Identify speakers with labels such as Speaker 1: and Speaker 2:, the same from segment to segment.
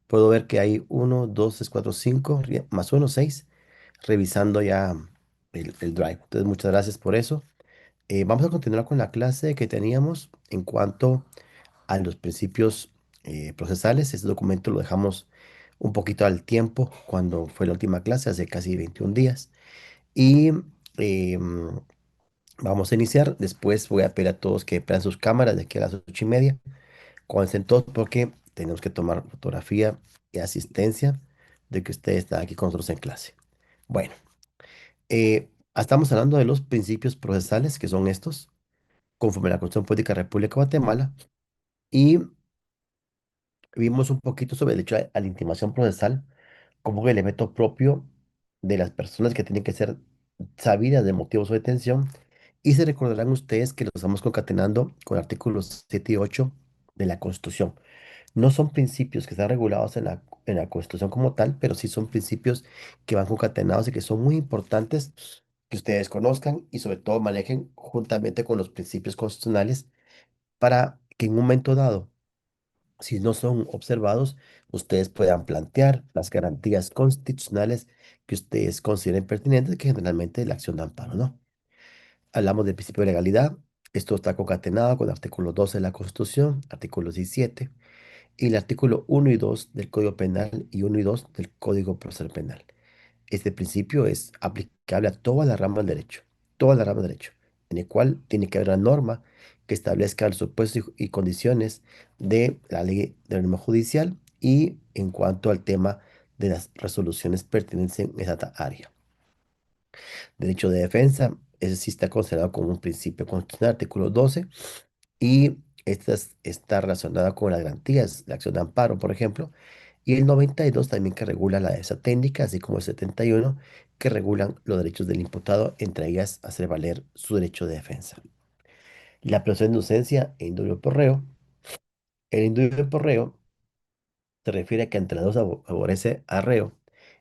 Speaker 1: Puedo ver que hay uno, 2, 3, 4, 5, más uno, 6, revisando ya el Drive. Entonces, muchas gracias por eso. Vamos a continuar con la clase que teníamos en cuanto a los principios procesales. Este documento lo dejamos un poquito al tiempo cuando fue la última clase, hace casi 21 días. Y em, vamos a iniciar. Después voy a pedir a todos que prendan sus cámaras de aquí a las 8:30. Cuando estén todos, porque tenemos que tomar fotografía y asistencia de que ustedes están aquí con nosotros en clase. Bueno, estamos hablando de los principios procesales, que son estos, conforme a la Constitución Política de la República de Guatemala, y vimos un poquito sobre el hecho a la intimación procesal como un elemento propio de las personas que tienen que ser sabidas de motivos de detención, y se recordarán ustedes que lo estamos concatenando con artículos 7 y 8 de la Constitución. No son principios que están regulados en la Constitución como tal, pero sí son principios que van concatenados y que son muy importantes que ustedes conozcan y sobre todo manejen juntamente con los principios constitucionales para que en un momento dado, si no son observados, ustedes puedan plantear las garantías constitucionales que ustedes consideren pertinentes, que generalmente es la acción de amparo, ¿no? Hablamos del principio de legalidad. Esto está concatenado con el artículo 12 de la Constitución, artículo 17 y el artículo 1 y 2 del Código Penal y 1 y 2 del Código Procesal Penal. Este principio es aplicable a toda la rama del derecho, toda la rama del derecho, en el cual tiene que haber una norma que establezca los supuestos y condiciones de la ley del orden judicial y en cuanto al tema de las resoluciones pertinentes en esa área. Derecho de defensa, ese sí está considerado como un principio constitucional, artículo 12, y está relacionada con las garantías, la acción de amparo, por ejemplo, y el 92 también que regula la defensa técnica, así como el 71 que regulan los derechos del imputado, entre ellas hacer valer su derecho de defensa. La presunción de inocencia e indulto por reo. El indulto por reo se refiere a que entre los dos favorece al reo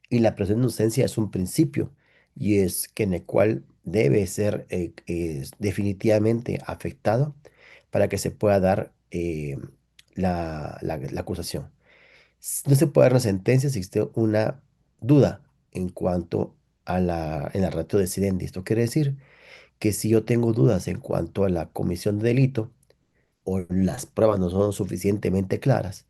Speaker 1: y la presunción de inocencia es un principio y es que en el cual debe ser definitivamente afectado para que se pueda dar la acusación. No se puede dar una sentencia si existe una duda en cuanto a en la ratio decidendi. Esto quiere decir que si yo tengo dudas en cuanto a la comisión de delito o las pruebas no son suficientemente claras,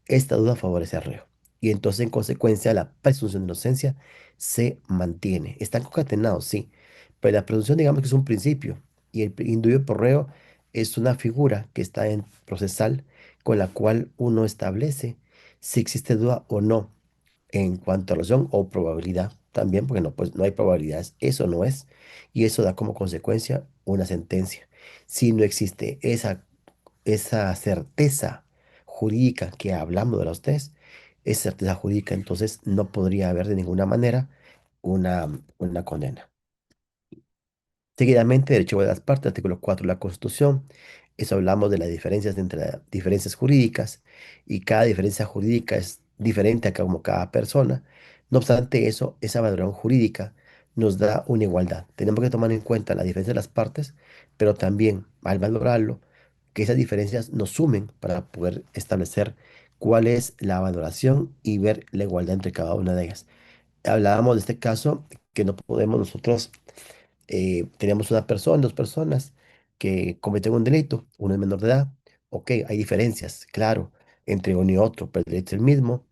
Speaker 1: esta duda favorece al reo. Y entonces, en consecuencia, la presunción de inocencia se mantiene. Están concatenados, sí, pero la presunción, digamos que es un principio, y el indulto por reo es una figura que está en procesal con la cual uno establece si existe duda o no en cuanto a razón o probabilidad también, porque no, pues, no hay probabilidades, eso no es, y eso da como consecuencia una sentencia. Si no existe esa certeza jurídica que hablamos de los test, esa certeza jurídica, entonces no podría haber de ninguna manera una condena. Seguidamente, derecho de las partes, artículo 4 de la Constitución. Eso hablamos de las diferencias entre las diferencias jurídicas y cada diferencia jurídica es diferente a como cada persona. No obstante eso, esa valoración jurídica nos da una igualdad. Tenemos que tomar en cuenta la diferencia de las partes, pero también al valorarlo, que esas diferencias nos sumen para poder establecer cuál es la valoración y ver la igualdad entre cada una de ellas. Hablábamos de este caso que no podemos nosotros teníamos una persona, dos personas que cometen un delito, uno es menor de edad. Ok, hay diferencias, claro, entre uno y otro, pero el delito es el mismo,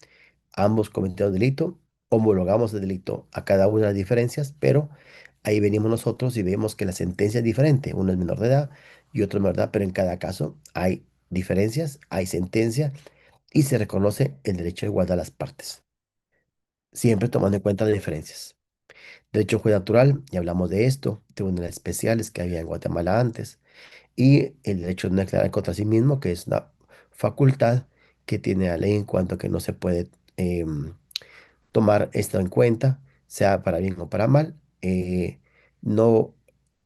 Speaker 1: ambos cometieron delito, homologamos el delito a cada una de las diferencias, pero ahí venimos nosotros y vemos que la sentencia es diferente, uno es menor de edad y otro es menor de edad, pero en cada caso hay diferencias, hay sentencia y se reconoce el derecho de igualdad a las partes, siempre tomando en cuenta las diferencias. Derecho juez natural, ya hablamos de esto, tribunales especiales que había en Guatemala antes, y el derecho de no declarar contra sí mismo, que es una facultad que tiene la ley en cuanto a que no se puede tomar esto en cuenta, sea para bien o para mal. No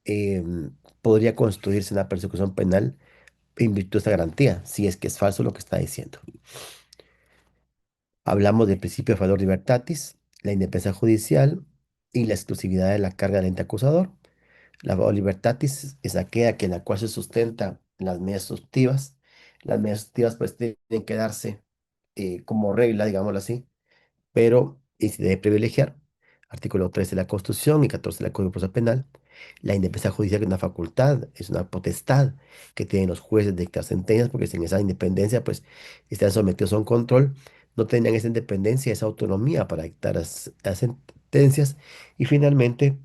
Speaker 1: em, podría constituirse una persecución penal en virtud de esta garantía, si es que es falso lo que está diciendo. Hablamos del principio de valor libertatis, la independencia judicial y la exclusividad de la carga del ente acusador. La libertatis es aquella que en la cual se sustenta las medidas sustitutivas. Las medidas sustitutivas pues tienen que darse como regla, digámoslo así, pero y se debe privilegiar. Artículo 13 de la Constitución y 14 del Código Procesal Penal. La independencia judicial es una facultad, es una potestad que tienen los jueces de dictar sentencias, porque sin esa independencia, pues están sometidos a un control, no tenían esa independencia, esa autonomía para dictar las sentencias. Y finalmente,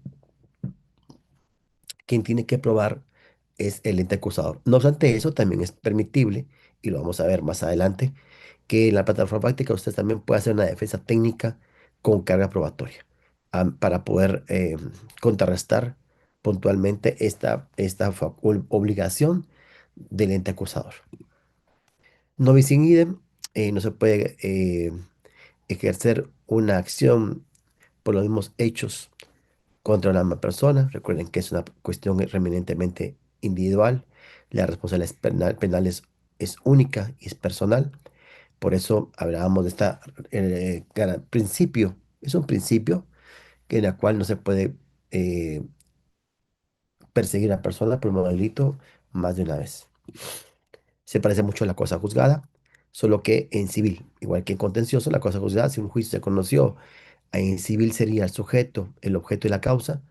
Speaker 1: quien tiene que probar es el ente acusador. No obstante eso, también es permitible, y lo vamos a ver más adelante, que en la plataforma práctica usted también puede hacer una defensa técnica con carga probatoria para poder contrarrestar puntualmente esta obligación del ente acusador. No bis in idem, no se puede ejercer una acción por los mismos hechos contra la misma persona. Recuerden que es una cuestión remanentemente individual. La responsabilidad penal es única y es personal. Por eso hablábamos de esta principio. Es un principio que en la cual no se puede eh, perseguir a la persona por un delito más de una vez. Se parece mucho a la cosa juzgada, solo que en civil, igual que en contencioso, la cosa juzgada, si un juicio se conoció, en civil sería el sujeto, el objeto y la causa.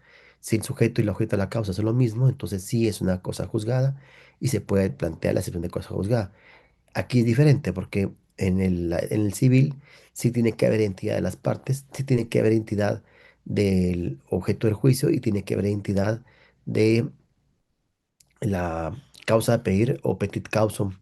Speaker 1: Si el sujeto y el objeto de la causa son lo mismo, entonces sí es una cosa juzgada y se puede plantear la excepción de cosa juzgada. Aquí es diferente porque en el civil sí tiene que haber identidad de las partes, sí tiene que haber identidad del objeto del juicio y tiene que haber identidad de la causa de pedir o petit causum.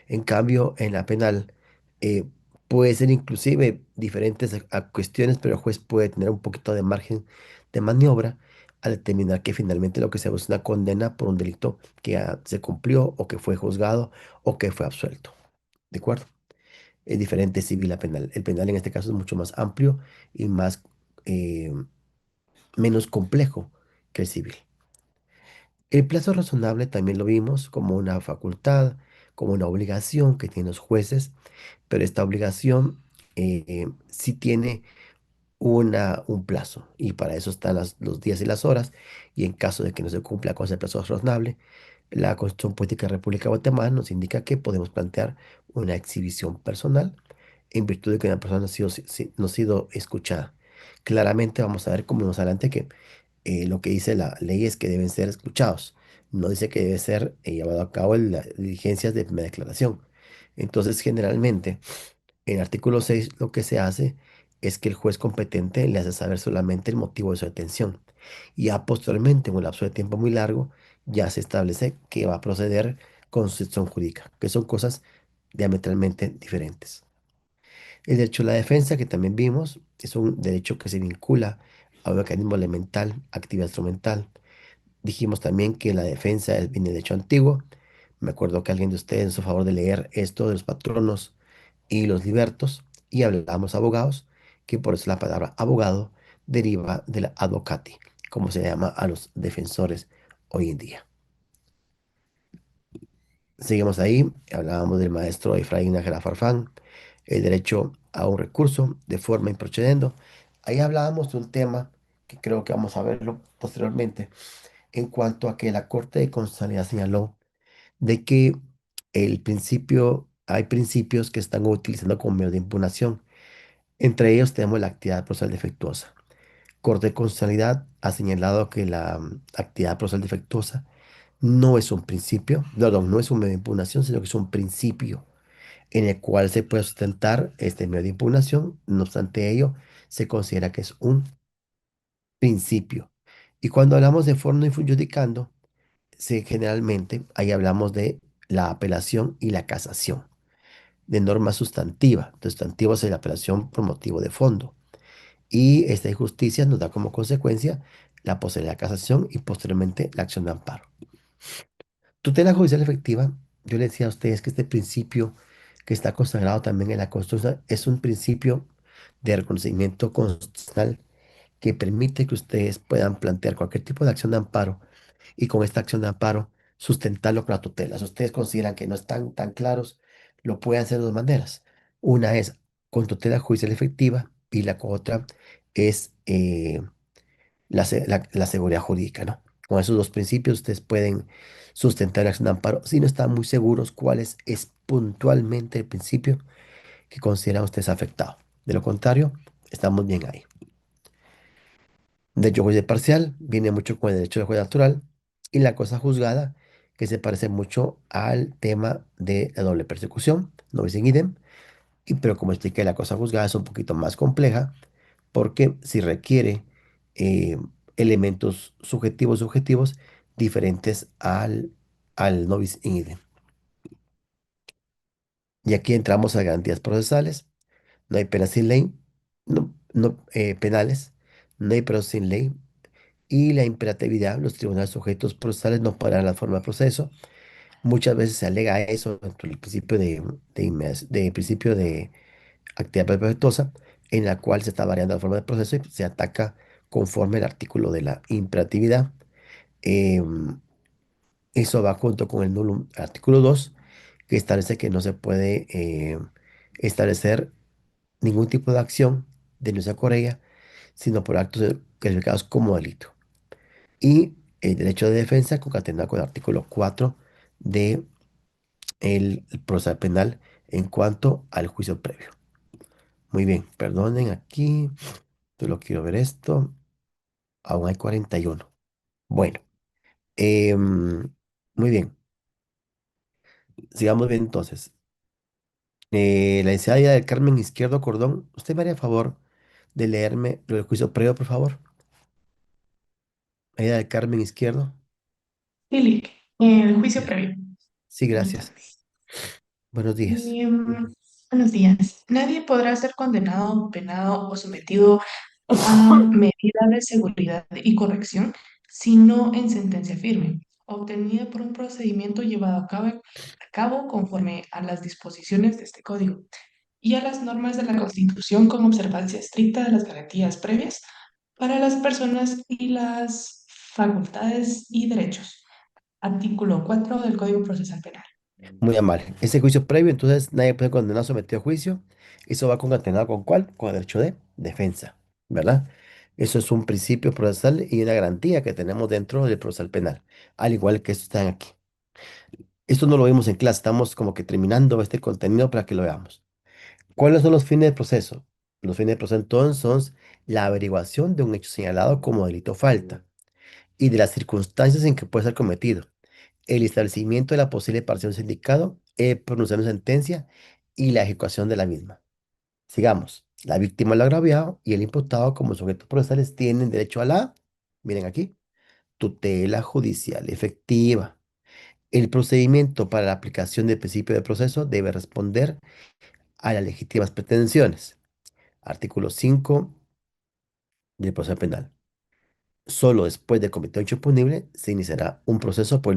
Speaker 1: En cambio, en la penal eh, puede ser inclusive diferentes a cuestiones, pero el juez puede tener un poquito de margen de maniobra al determinar que finalmente lo que se busca es una condena por un delito que ya se cumplió o que fue juzgado o que fue absuelto. ¿De acuerdo? Es diferente civil a penal. El penal en este caso es mucho más amplio y eh, menos complejo que el civil. El plazo razonable también lo vimos como una facultad, como una obligación que tienen los jueces, pero esta obligación sí tiene un plazo y para eso están los días y las horas y en caso de que no se cumpla con ese plazo razonable, la Constitución Política de la República de Guatemala nos indica que podemos plantear una exhibición personal en virtud de que una persona no ha sido escuchada. Claramente vamos a ver como más adelante que lo que dice la ley es que deben ser escuchados. No dice que debe ser llevado a cabo en las diligencias de primera declaración. Entonces, generalmente, en el artículo 6 lo que se hace es que el juez competente le hace saber solamente el motivo de su detención. Y ya posteriormente, en un lapso de tiempo muy largo, ya se establece que va a proceder con sucesión jurídica, que son cosas diametralmente diferentes. El derecho a la defensa, que también vimos, es un derecho que se vincula a un mecanismo elemental, actividad instrumental. Dijimos también que la defensa viene de derecho antiguo. Me acuerdo que alguien de ustedes hizo favor de leer esto de los patronos y los libertos, y hablábamos abogados, que por eso la palabra abogado deriva de la advocati, como se llama a los defensores hoy en día. Seguimos ahí, hablábamos del maestro Efraín Nájera Farfán, el derecho a un recurso de forma improcedendo. Ahí hablábamos de un tema que creo que vamos a verlo posteriormente, en cuanto a que la Corte de Constitucionalidad señaló de que hay principios que están utilizando como medio de impugnación. Entre ellos tenemos la actividad procesal defectuosa. Corte de Constitucionalidad ha señalado que la actividad procesal defectuosa no es un principio, perdón, no es un medio de impugnación, sino que es un principio en el cual se puede sustentar este medio de impugnación. No obstante ello, se considera que es un principio. Y cuando hablamos de forma judicando, generalmente ahí hablamos de la apelación y la casación, de norma sustantiva. Entonces, sustantivo es la apelación por motivo de fondo. Y esta injusticia nos da como consecuencia la posibilidad de casación y posteriormente la acción de amparo. Tutela judicial efectiva, yo le decía a ustedes que este principio que está consagrado también en la Constitución es un principio de reconocimiento constitucional que permite que ustedes puedan plantear cualquier tipo de acción de amparo y con esta acción de amparo sustentarlo con la tutela. Si ustedes consideran que no están tan claros, lo pueden hacer de dos maneras. Una es con tutela judicial efectiva y la otra es la seguridad jurídica, ¿no? Con esos dos principios ustedes pueden sustentar la acción de amparo si no están muy seguros cuál es puntualmente el principio que considera usted afectado. De lo contrario, estamos bien ahí. De hecho, juicio parcial viene mucho con el derecho de juez natural y la cosa juzgada, que se parece mucho al tema de la doble persecución, no bis in idem, pero como expliqué, la cosa juzgada es un poquito más compleja porque si requiere eh, elementos subjetivos diferentes al no bis in idem. Y aquí entramos a garantías procesales. No hay penas sin ley, penales, no hay pruebas sin ley y la imperatividad. Los tribunales sujetos procesales no paran la forma de proceso. Muchas veces se alega eso dentro del principio de principio de actividad perfectuosa, en la cual se está variando la forma de proceso y se ataca conforme el artículo de la imperatividad. Em, Eso va junto con el nullum, artículo 2 que establece que no se puede establecer ningún tipo de acción de nuestra Corea, sino por actos calificados como delito. Y el derecho de defensa concatenado con el artículo 4 de el procesal penal en cuanto al juicio previo. Muy bien, perdonen aquí, solo quiero ver esto. Aún hay 41. Bueno, muy bien, sigamos bien entonces. La licenciada del Carmen Izquierdo Cordón, ¿usted me haría favor de leerme lo del juicio previo, por favor? María del Carmen Izquierdo.
Speaker 2: Philip, el juicio
Speaker 1: Ya.
Speaker 2: previo.
Speaker 1: Sí,
Speaker 2: Buenas
Speaker 1: gracias.
Speaker 2: tardes.
Speaker 1: Buenos días.
Speaker 2: Buenos días. Nadie podrá ser condenado, penado o sometido a medida de seguridad y corrección, sino en sentencia firme, obtenida por un procedimiento llevado a cabo conforme a las disposiciones de este código y a las normas de la Constitución con observancia estricta de las garantías previas para las personas y las facultades y derechos. Artículo 4 del Código Procesal Penal.
Speaker 1: Muy amable. Ese juicio previo, entonces nadie puede condenar sometido a juicio. Eso va concatenado con ¿cuál? Con el derecho de defensa, ¿verdad? Eso es un principio procesal y una garantía que tenemos dentro del procesal penal, al igual que esto están aquí. Esto no lo vimos en clase, estamos como que terminando este contenido para que lo veamos. ¿Cuáles son los fines del proceso? Los fines del proceso entonces son la averiguación de un hecho señalado como delito o falta y de las circunstancias en que puede ser cometido, el establecimiento de la posible parcial del indicado, pronunciar una sentencia y la ejecución de la misma. Sigamos. La víctima, el agraviado y el imputado como sujetos procesales tienen derecho a la, miren aquí, tutela judicial efectiva. El procedimiento para la aplicación del principio de proceso debe responder a las legítimas pretensiones. Artículo 5 del proceso penal. Solo después de cometer un hecho punible se iniciará un proceso por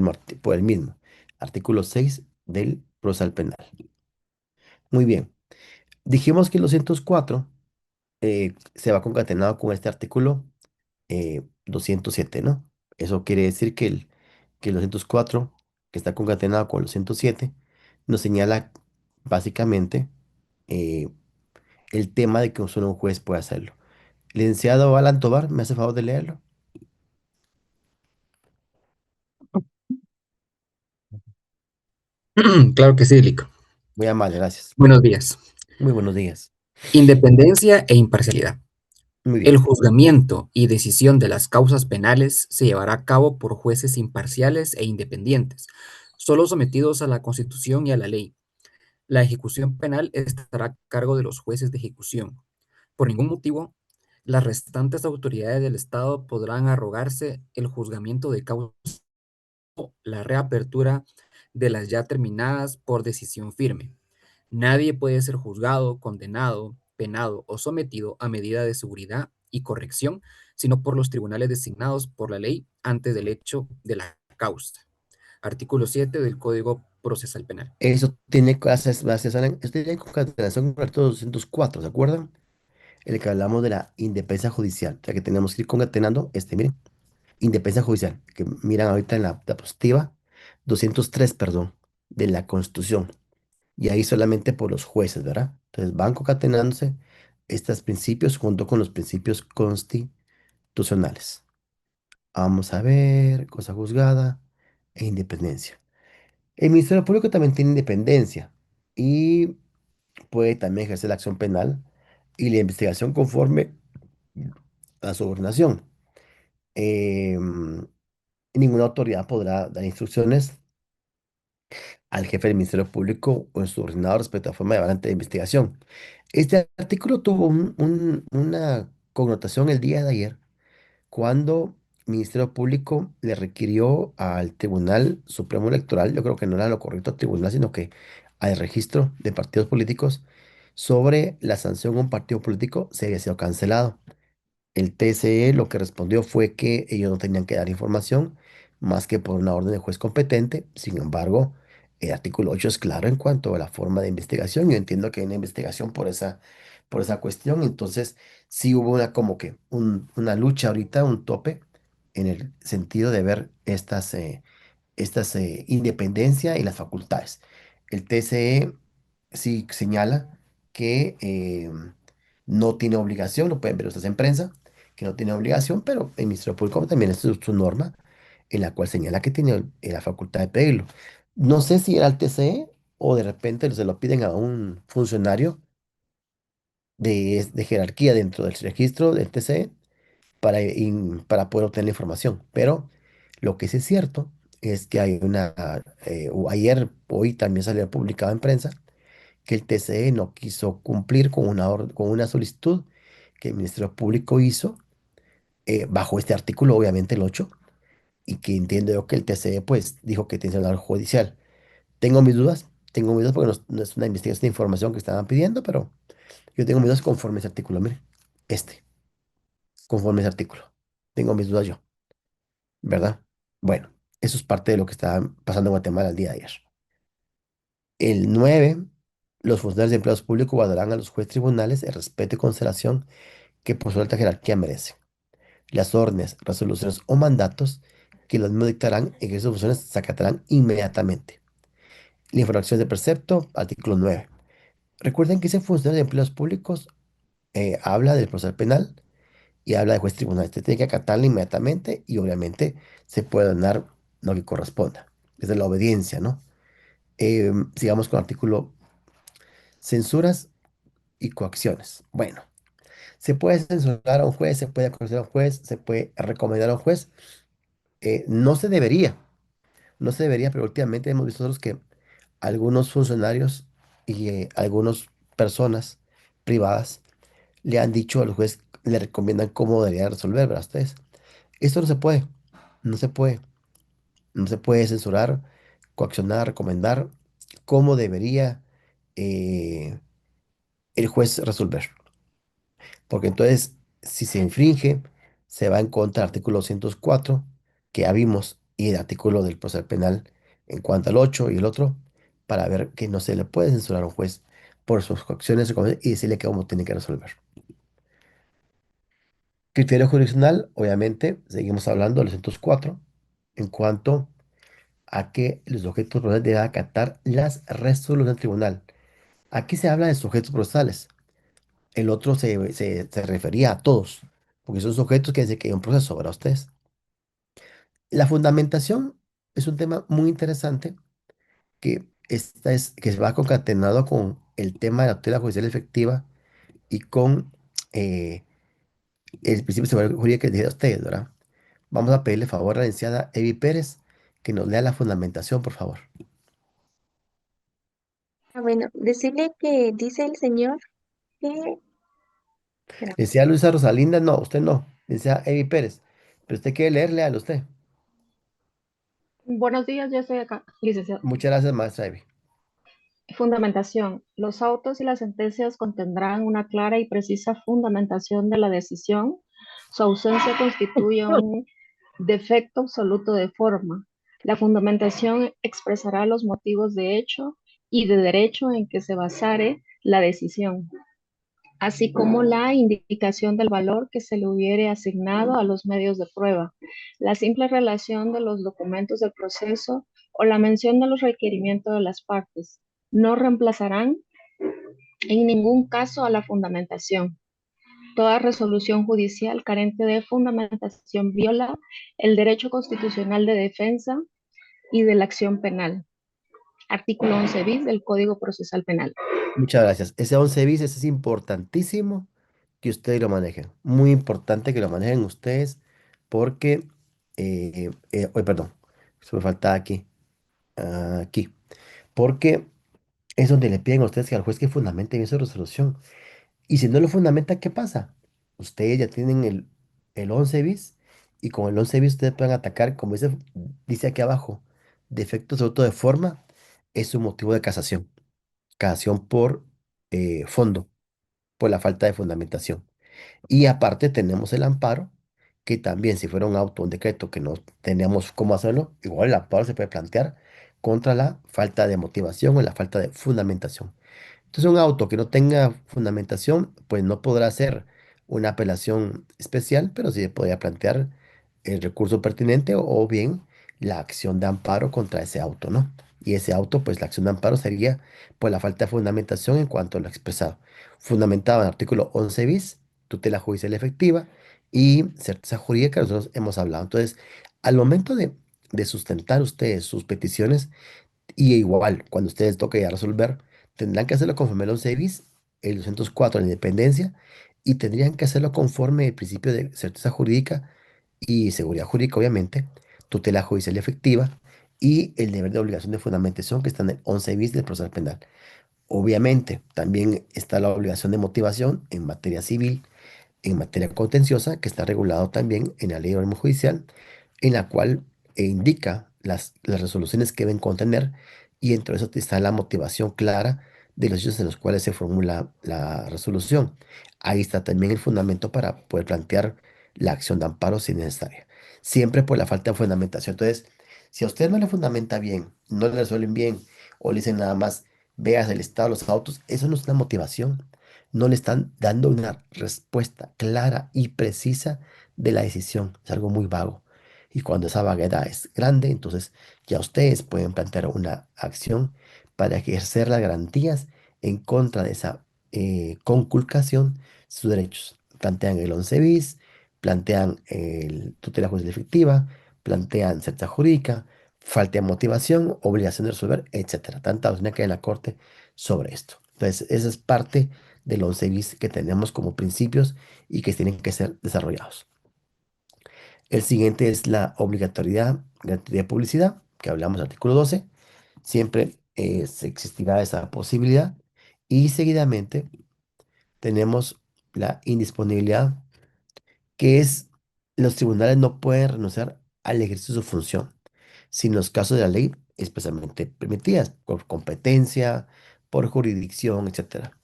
Speaker 1: el mismo. Artículo 6 del procesal penal. Muy bien. Dijimos que el 204 se va concatenado con este artículo 207, ¿no? Eso quiere decir que el 204, que está concatenado con el 207, nos señala básicamente eh, el tema de que solo un juez puede hacerlo. Licenciado Alan Tobar, ¿me hace favor de leerlo?
Speaker 3: Claro que sí, Lico.
Speaker 1: Muy amable, gracias.
Speaker 3: Buenos días.
Speaker 1: Muy buenos días.
Speaker 3: Independencia e imparcialidad.
Speaker 1: Muy
Speaker 3: El
Speaker 1: bien.
Speaker 3: juzgamiento y decisión de las causas penales se llevará a cabo por jueces imparciales e independientes, solo sometidos a la Constitución y a la ley. La ejecución penal estará a cargo de los jueces de ejecución. Por ningún motivo, las restantes autoridades del Estado podrán arrogarse el juzgamiento de causas o la reapertura de las ya terminadas por decisión firme. Nadie puede ser juzgado, condenado, penado o sometido a medida de seguridad y corrección, sino por los tribunales designados por la ley antes del hecho de la causa. Artículo 7 del Código Procesal Penal.
Speaker 1: Eso tiene clases, gracias, Alan. Esto tiene concatenación con el artículo 204, ¿se acuerdan? El que hablamos de la independencia judicial. O sea que tenemos que ir concatenando miren, independencia judicial, que miran ahorita en la diapositiva, 203, perdón, de la Constitución. Y ahí solamente por los jueces, ¿verdad? Entonces van concatenándose estos principios junto con los principios constitucionales. Vamos a ver, cosa juzgada e independencia. El Ministerio Público también tiene independencia y puede también ejercer la acción penal y la investigación conforme a su ordenación. Em, Ninguna autoridad podrá dar instrucciones al jefe del Ministerio Público o en su subordinado respecto a la forma de adelante de investigación. Este artículo tuvo una connotación el día de ayer cuando el Ministerio Público le requirió al Tribunal Supremo Electoral, yo creo que no era lo correcto tribunal, sino que al registro de partidos políticos, sobre la sanción a un partido político se había sido cancelado. El TSE lo que respondió fue que ellos no tenían que dar información más que por una orden de juez competente. Sin embargo, el artículo 8 es claro en cuanto a la forma de investigación. Yo entiendo que hay una investigación por esa cuestión. Entonces, sí hubo una como que una lucha ahorita, un tope en el sentido de ver estas independencia y las facultades. El TSE sí señala que no tiene obligación, lo pueden ver ustedes en prensa, que no tiene obligación, pero el Ministerio Público también es su norma en la cual señala que tiene la facultad de pedirlo. No sé si era el TSE o de repente se lo piden a un funcionario de jerarquía dentro del registro del TSE para poder obtener la información. Pero lo que sí es cierto es que hay ayer, hoy también salió publicado en prensa, que el TCE no quiso cumplir con con una solicitud que el Ministerio Público hizo bajo este artículo, obviamente el 8 y que entiendo yo que el TCE pues dijo que tiene un judicial. Tengo mis dudas porque no es una investigación de información que estaban pidiendo, pero yo tengo mis dudas conforme ese artículo, mire, este, conforme ese artículo. Tengo mis dudas yo. ¿Verdad? Bueno, eso es parte de lo que está pasando en Guatemala el día de ayer. El 9, los funcionarios de empleados públicos guardarán a los jueces tribunales el respeto y consideración que por su alta jerarquía merecen. Las órdenes, resoluciones o mandatos que los mismos dictarán en esas funciones se acatarán inmediatamente. La infracción de precepto, artículo 9. Recuerden que ese funcionario de empleados públicos habla del proceso penal y habla de juez tribunal. Usted tiene que acatarlo inmediatamente y obviamente se puede ganar lo que corresponda. Es de la obediencia, ¿no? Sigamos con el artículo censuras y coacciones. Bueno, se puede censurar a un juez, se puede acusar a un juez, se puede recomendar a un juez. No se debería, no se debería, pero últimamente hemos visto nosotros que algunos funcionarios y algunas personas privadas le han dicho al juez, le recomiendan cómo debería resolver, ¿verdad? Ustedes. Esto no se puede, no se puede, no se puede censurar, coaccionar, recomendar cómo debería eh, el juez resolver. Porque entonces, si se infringe, se va en contra del artículo 204 que ya vimos y el artículo del proceder penal en cuanto al 8 y el otro, para ver que no se le puede censurar a un juez por sus acciones y decirle que cómo tiene que resolver. Criterio jurisdiccional, obviamente, seguimos hablando del 204 en cuanto a que los sujetos procesales deben acatar las resoluciones del tribunal. Aquí se habla de sujetos procesales. El otro se refería a todos, porque son sujetos que dicen que hay un proceso, ¿verdad ustedes? La fundamentación es un tema muy interesante que va concatenado con el tema de la tutela judicial efectiva y con eh, el principio de seguridad jurídica que decía ustedes, ¿verdad? Vamos a pedirle favor a la licenciada Evi Pérez que nos lea la fundamentación, por favor.
Speaker 4: Bueno, decirle que dice el señor que, espera,
Speaker 1: Licenciada Luisa Rosalinda, no, usted no. Licenciada Evi Pérez. Pero usted quiere leer, léalo usted.
Speaker 5: Buenos días, ya estoy acá, licenciado.
Speaker 1: Muchas gracias, maestra Evi.
Speaker 5: Fundamentación. Los autos y las sentencias contendrán una clara y precisa fundamentación de la decisión. Su ausencia constituye un defecto absoluto de forma. La fundamentación expresará los motivos de hecho y de derecho en que se basare la decisión, así como la indicación del valor que se le hubiere asignado a los medios de prueba, la simple relación de los documentos del proceso o la mención de los requerimientos de las partes. No reemplazarán en ningún caso a la fundamentación. Toda resolución judicial carente de fundamentación viola el derecho constitucional de defensa y de la acción penal. Artículo 11 bis del Código Procesal Penal.
Speaker 1: Muchas gracias. Ese 11 bis, ese es importantísimo que ustedes lo manejen. Muy importante que lo manejen ustedes porque, perdón, eso me falta aquí, aquí, porque es donde le piden a ustedes que al juez que fundamente bien su resolución. Y si no lo fundamenta, ¿qué pasa? Ustedes ya tienen el 11 bis y con el 11 bis ustedes pueden atacar, como dice aquí abajo, defectos de auto de forma, es un motivo de casación. Casación por fondo, por la falta de fundamentación. Y aparte tenemos el amparo, que también si fuera un auto, un decreto que no teníamos cómo hacerlo, igual el amparo se puede plantear contra la falta de motivación o la falta de fundamentación. Entonces, un auto que no tenga fundamentación, pues no podrá hacer una apelación especial, pero sí se podría plantear el recurso pertinente o bien la acción de amparo contra ese auto, ¿no? Y ese auto, pues la acción de amparo sería por la falta de fundamentación en cuanto a lo expresado. Fundamentado en el artículo 11 bis, tutela judicial efectiva y certeza jurídica, nosotros hemos hablado. Entonces, al momento de sustentar ustedes sus peticiones, y igual, cuando ustedes toque ya resolver, tendrán que hacerlo conforme al 11 bis, el 204 la independencia, y tendrían que hacerlo conforme el principio de certeza jurídica y seguridad jurídica, obviamente, tutela judicial efectiva y el deber de obligación de fundamentación que está en el 11 bis del proceso penal. Obviamente, también está la obligación de motivación en materia civil, en materia contenciosa, que está regulado también en la ley de orden judicial, en la cual indica las resoluciones que deben contener, y dentro de eso está la motivación clara de los hechos en los cuales se formula la resolución. Ahí está también el fundamento para poder plantear la acción de amparo si necesaria. Siempre por la falta de fundamentación. Entonces, si a usted no le fundamenta bien, no le resuelven bien, o le dicen nada más, veas el estado de los autos, eso no es una motivación. No le están dando una respuesta clara y precisa de la decisión. Es algo muy vago. Y cuando esa vaguedad es grande, entonces ya ustedes pueden plantear una acción para ejercer las garantías en contra de esa conculcación de sus derechos. Plantean el 11 bis, plantean el tutela judicial efectiva, plantean certeza jurídica, falta de motivación, obligación de resolver, etcétera. Tanta doctrina que hay en la Corte sobre esto. Entonces, esa es parte del 11 bis que tenemos como principios y que tienen que ser desarrollados. El siguiente es la obligatoriedad de publicidad, que hablamos del artículo 12. Siempre existirá esa posibilidad. Y seguidamente tenemos la indisponibilidad, que es los tribunales no pueden renunciar al ejercicio de su función, sin los casos de la ley especialmente permitidas, por competencia, por jurisdicción, etcétera.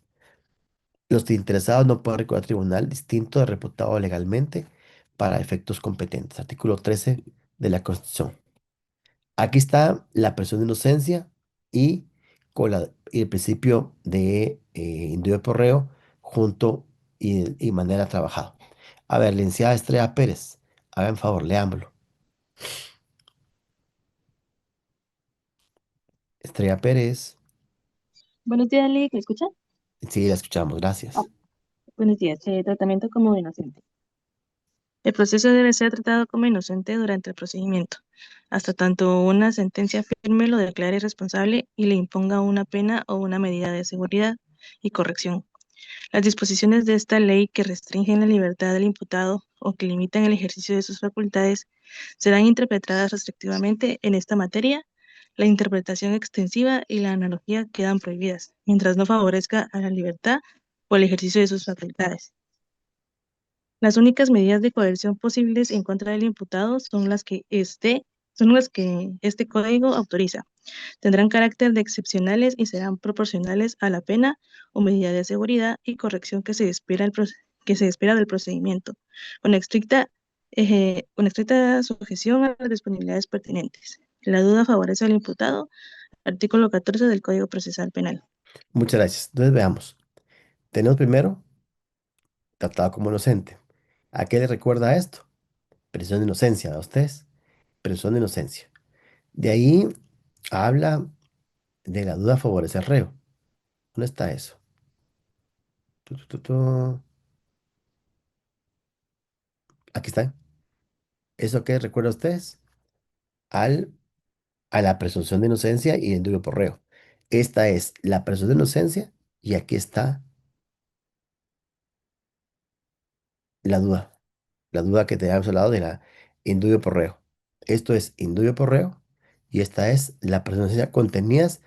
Speaker 1: Los interesados no pueden recurrir al tribunal distinto de reputado legalmente para efectos competentes. Artículo 13 de la Constitución. Aquí está la presunción de inocencia y, y el principio de indubio por reo junto y manera trabajada. A ver, licenciada Estrella Pérez, hagan favor, leámoslo. Estrella Pérez,
Speaker 6: Buenos días, Lee, ¿me escucha?
Speaker 1: sí, la escuchamos,
Speaker 6: Ah,
Speaker 1: gracias.
Speaker 6: buenos días. Tratamiento como inocente. El proceso debe ser tratado como inocente durante el procedimiento, hasta tanto una sentencia firme lo declare responsable y le imponga una pena o una medida de seguridad y corrección. Las disposiciones de esta ley que restringen la libertad del imputado o que limitan el ejercicio de sus facultades serán interpretadas restrictivamente en esta materia. La interpretación extensiva y la analogía quedan prohibidas, mientras no favorezca a la libertad o el ejercicio de sus facultades. Las únicas medidas de coerción posibles en contra del imputado son las que este código autoriza. Tendrán carácter de excepcionales y serán proporcionales a la pena o medida de seguridad y corrección que se espera del procedimiento, con con estricta sujeción a las disponibilidades pertinentes. La duda favorece al imputado. Artículo 14 del Código Procesal Penal.
Speaker 1: Muchas gracias. Entonces veamos. Tenemos primero tratado como inocente. ¿A qué le recuerda esto? Presunción de inocencia, ¿a ustedes? Presunción de inocencia. De ahí habla de la duda favorece al reo. ¿Dónde está eso? Tu. Aquí está. ¿Eso qué recuerda a ustedes? Al a la presunción de inocencia y el indulto por reo. Esta es la presunción de inocencia y aquí está la duda que teníamos al lado de la indulto por reo. Esto es indulto por reo y esta es la presunción de inocencia contenidas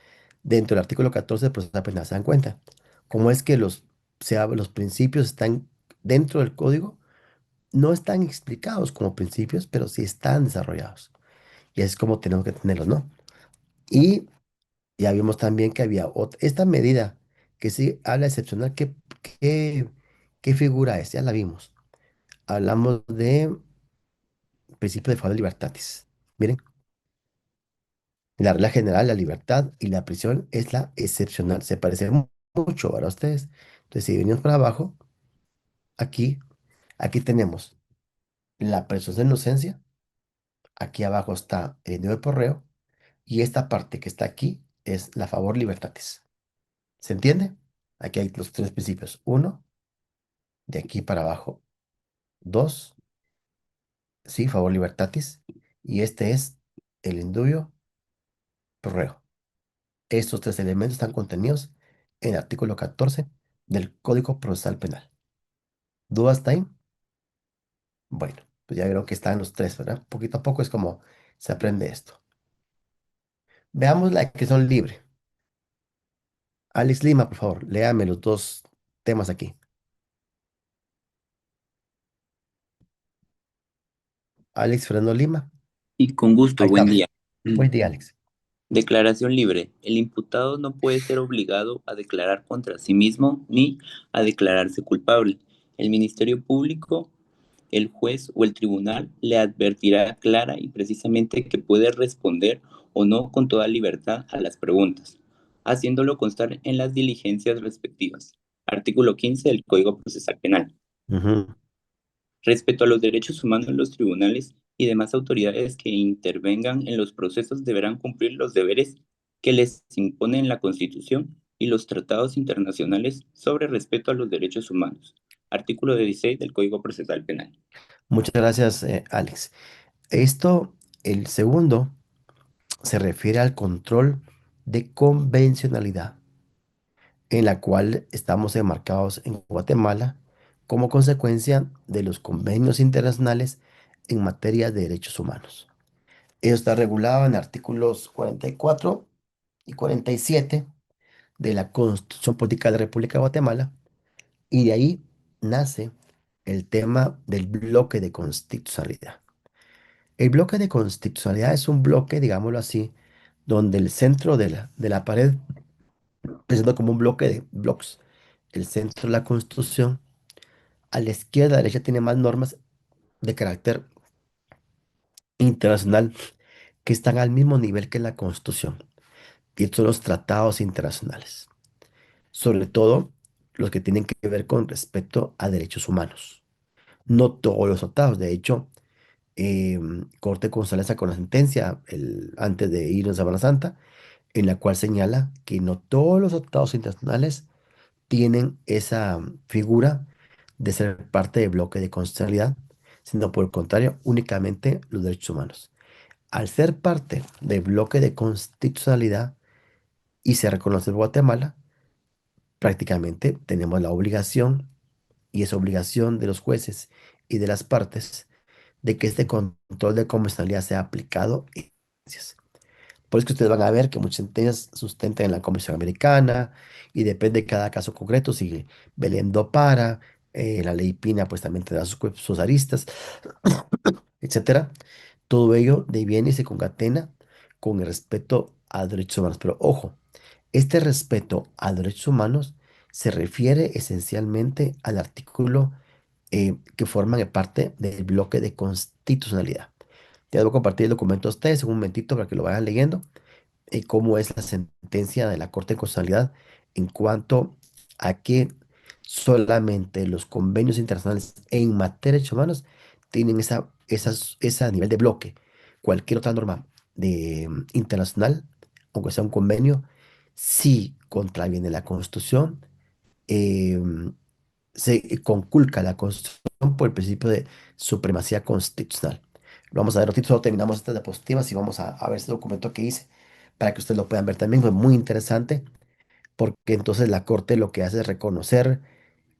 Speaker 1: dentro del artículo 14 del proceso penal. ¿Se dan cuenta? ¿Cómo es que los principios están dentro del código? No están explicados como principios, pero sí están desarrollados. Y es como tenemos que tenerlos, ¿no? Y ya vimos también que había esta medida que sí habla excepcional. ¿Qué, qué figura es? Ya la vimos. Hablamos de principio de favor libertatis. Miren, la regla general, la libertad y la prisión es la excepcional. Se parece mucho para ustedes. Entonces, si venimos para abajo, aquí, aquí tenemos la presunción de inocencia. Aquí abajo está el de por reo. Y esta parte que está aquí es la favor libertatis. ¿Se entiende? Aquí hay los tres principios. Uno, de aquí para abajo. Dos, sí, favor libertatis. Y este es el indubio pro reo. Estos tres elementos están contenidos en el artículo 14 del Código Procesal Penal. ¿Dudas hasta ahí? Bueno, pues ya vieron que están los tres, ¿verdad? Poquito a poco es como se aprende esto. Veamos la que son libre. Alex Lima, por favor, léame los dos temas aquí. Alex Fernando Lima.
Speaker 7: Y con
Speaker 1: Ahí
Speaker 7: gusto, buen
Speaker 1: estamos.
Speaker 7: día.
Speaker 1: Buen día, Alex.
Speaker 7: Declaración libre. El imputado no puede ser obligado a declarar contra sí mismo ni a declararse culpable. El Ministerio Público, el juez o el tribunal le advertirá clara y precisamente que puede responder o no con toda libertad a las preguntas, haciéndolo constar en las diligencias respectivas. Artículo 15 del Código Procesal Penal.
Speaker 1: Ujú.
Speaker 7: Respecto a los derechos humanos, los tribunales y demás autoridades que intervengan en los procesos deberán cumplir los deberes que les imponen la Constitución y los tratados internacionales sobre respeto a los derechos humanos. Artículo 16 del Código Procesal Penal.
Speaker 1: Muchas gracias, Alex. Esto, el segundo, se refiere al control de convencionalidad, en la cual estamos enmarcados en Guatemala como consecuencia de los convenios internacionales en materia de derechos humanos. Eso está regulado en artículos 44 y 47 de la Constitución Política de la República de Guatemala, y de ahí nace el tema del bloque de constitucionalidad. El bloque de constitucionalidad es un bloque, digámoslo así, donde el centro de la pared presenta como un bloque de blocks. El centro de la Constitución, a la izquierda, a la derecha, tiene más normas de carácter internacional que están al mismo nivel que la Constitución. Y estos son los tratados internacionales, sobre todo los que tienen que ver con respecto a derechos humanos. No todos los tratados, de hecho, Corte Constitucional sacó una sentencia antes de ir a Semana Santa, en la cual señala que no todos los tratados internacionales tienen esa figura de ser parte del bloque de constitucionalidad, sino por el contrario, únicamente los derechos humanos. Al ser parte del bloque de constitucionalidad y se reconoce en Guatemala, prácticamente tenemos la obligación, y es obligación de los jueces y de las partes, de que este control de convencionalidad sea aplicado en sentencias. Por eso que ustedes van a ver que muchas sentencias sustentan en la Convención Americana y depende de cada caso concreto, si Belén do para, la ley Pina pues también te da sus aristas, etcétera. Todo ello deviene y se concatena con el respeto a derechos humanos. Pero ojo, este respeto a derechos humanos se refiere esencialmente al artículo que forman parte del bloque de constitucionalidad. Te voy a compartir el documento a ustedes en un momentito para que lo vayan leyendo, cómo es la sentencia de la Corte de Constitucionalidad en cuanto a que solamente los convenios internacionales en materia de derechos humanos tienen ese nivel de bloque. Cualquier otra norma internacional, aunque sea un convenio, si contraviene la Constitución, em, se conculca la Constitución por el principio de supremacía constitucional. Lo vamos a ver ratito, solo terminamos estas diapositivas y vamos a ver ese documento que hice para que ustedes lo puedan ver también. Fue muy interesante porque entonces la Corte lo que hace es reconocer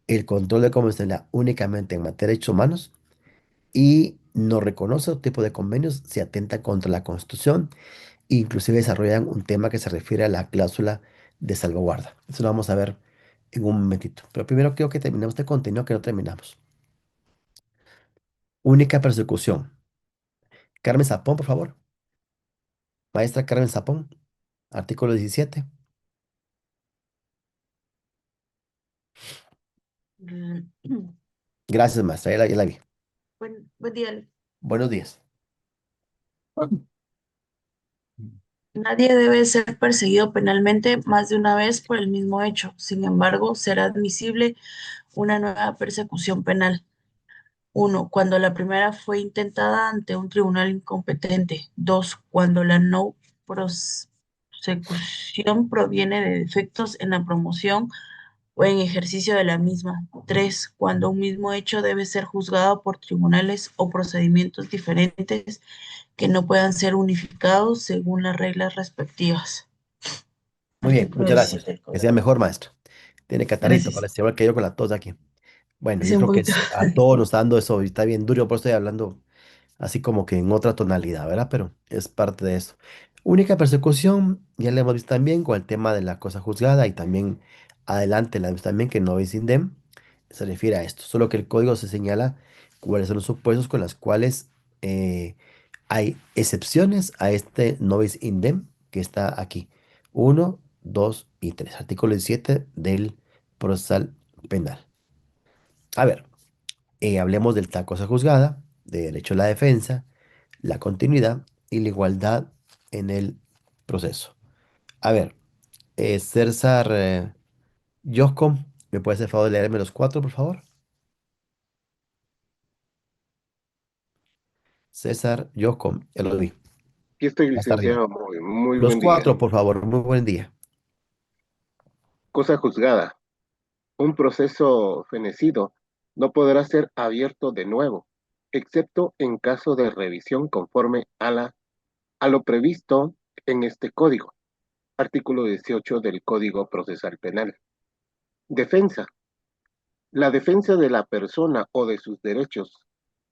Speaker 1: el control de comercialidad únicamente en materia de derechos humanos y no reconoce otro tipo de convenios si atentan contra la Constitución. Inclusive desarrollan un tema que se refiere a la cláusula de salvaguarda. Eso lo vamos a ver en un momentito. Pero primero quiero que terminemos este contenido que no terminamos. Única persecución. Carmen Zapón, por favor. Maestra Carmen Zapón, artículo 17.
Speaker 8: Mm,
Speaker 1: Gracias, maestra. Ya la vi.
Speaker 8: buen día.
Speaker 1: Buenos días.
Speaker 8: Nadie debe ser perseguido penalmente más de una vez por el mismo hecho. Sin embargo, será admisible una nueva persecución penal. Uno, cuando la primera fue intentada ante un tribunal incompetente. Dos, cuando la no prosecución proviene de defectos en la promoción o en ejercicio de la misma. Tres, cuando un mismo hecho debe ser juzgado por tribunales o procedimientos diferentes que no puedan ser unificados según las reglas respectivas.
Speaker 1: Muy bien,
Speaker 8: Artículo
Speaker 1: muchas gracias.
Speaker 8: 17 del
Speaker 1: Que sea
Speaker 8: Código.
Speaker 1: mejor, maestra. Tiene catarrito,
Speaker 8: Gracias.
Speaker 1: parece igual que yo con la tos aquí. Bueno,
Speaker 8: Sí,
Speaker 1: yo
Speaker 8: un
Speaker 1: creo que
Speaker 8: poquito.
Speaker 1: a todos nos está dando eso y está bien duro, por eso estoy hablando así como que en otra tonalidad, ¿verdad? Pero es parte de eso. Única persecución, ya la hemos visto también con el tema de la cosa juzgada y también adelante la vemos también que no bis in idem se refiere a esto, solo que el código se señala cuáles son los supuestos con los cuales hay excepciones a este no bis in idem que está aquí. Uno, 2 y 3. Artículo 17 del procesal penal. A ver, hablemos de la cosa juzgada, de derecho a la defensa, la continuidad y la igualdad en el proceso. A ver, César Yosco, ¿me puedes hacer el favor de leerme los cuatro, por favor? César Yosco, ya lo vi,
Speaker 9: Aquí estoy,
Speaker 1: hasta arriba.
Speaker 9: licenciado. Muy
Speaker 1: Los
Speaker 9: buen día.
Speaker 1: cuatro, por favor, muy buen día.
Speaker 9: Cosa juzgada. Un proceso fenecido no podrá ser abierto de nuevo, excepto en caso de revisión conforme a lo previsto en este código. Artículo 18 del Código Procesal Penal. Defensa. La defensa de la persona o de sus derechos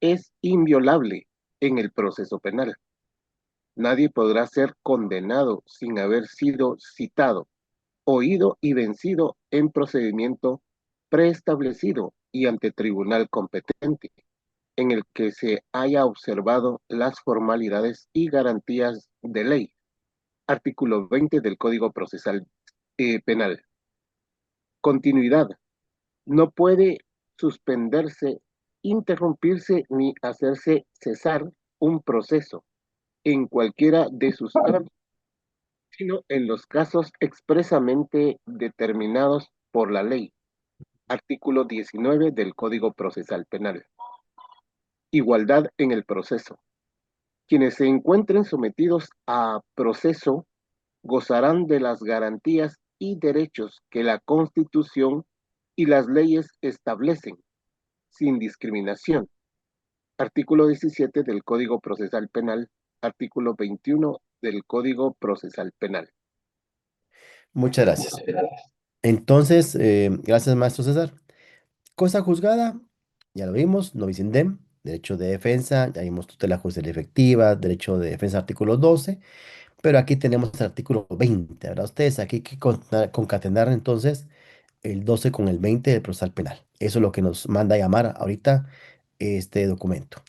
Speaker 9: es inviolable en el proceso penal. Nadie podrá ser condenado sin haber sido citado, oído y vencido en procedimiento preestablecido y ante tribunal competente, en el que se haya observado las formalidades y garantías de ley. Artículo 20 del Código Procesal Penal. Continuidad. No puede suspenderse, interrumpirse ni hacerse cesar un proceso en cualquiera de sus ámbitos, sino en los casos expresamente determinados por la ley. Artículo 19 del Código Procesal Penal. Igualdad en el proceso. Quienes se encuentren sometidos a proceso gozarán de las garantías y derechos que la Constitución y las leyes establecen, sin discriminación. Artículo 17 del Código Procesal Penal. Artículo 21 del Código Procesal Penal.
Speaker 1: Muchas gracias. Entonces, gracias, maestro César. Cosa juzgada, ya lo vimos, no bis in idem, derecho de defensa, ya vimos tutela judicial efectiva, derecho de defensa, artículo 12. Pero aquí tenemos el artículo 20, ¿verdad? Ustedes aquí hay que concatenar entonces el 12 con el 20 del procesal penal. Eso es lo que nos manda a llamar ahorita este documento.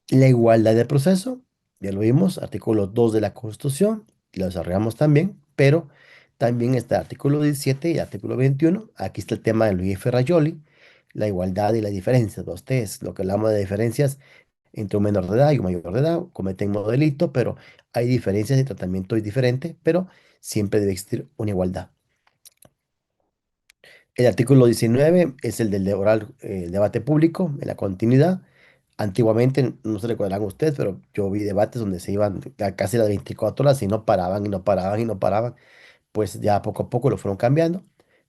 Speaker 1: La igualdad de proceso, ya lo vimos, artículo 2 de la Constitución, y lo desarrollamos también, pero también está el artículo 17 y el artículo 21. Aquí está el tema de Luis Ferrajoli, la igualdad y la diferencia. Ustedes, lo que hablamos de diferencias entre un menor de edad y un mayor de edad, cometen un delito, pero hay diferencias de tratamiento es diferente, pero siempre debe existir una igualdad. El artículo 19 es el del oral, debate público, en la continuidad. Antiguamente, no se recordarán ustedes, pero yo vi debates donde se iban casi las 24 horas y no paraban y no paraban y no paraban. Pues ya poco a poco lo fueron cambiando.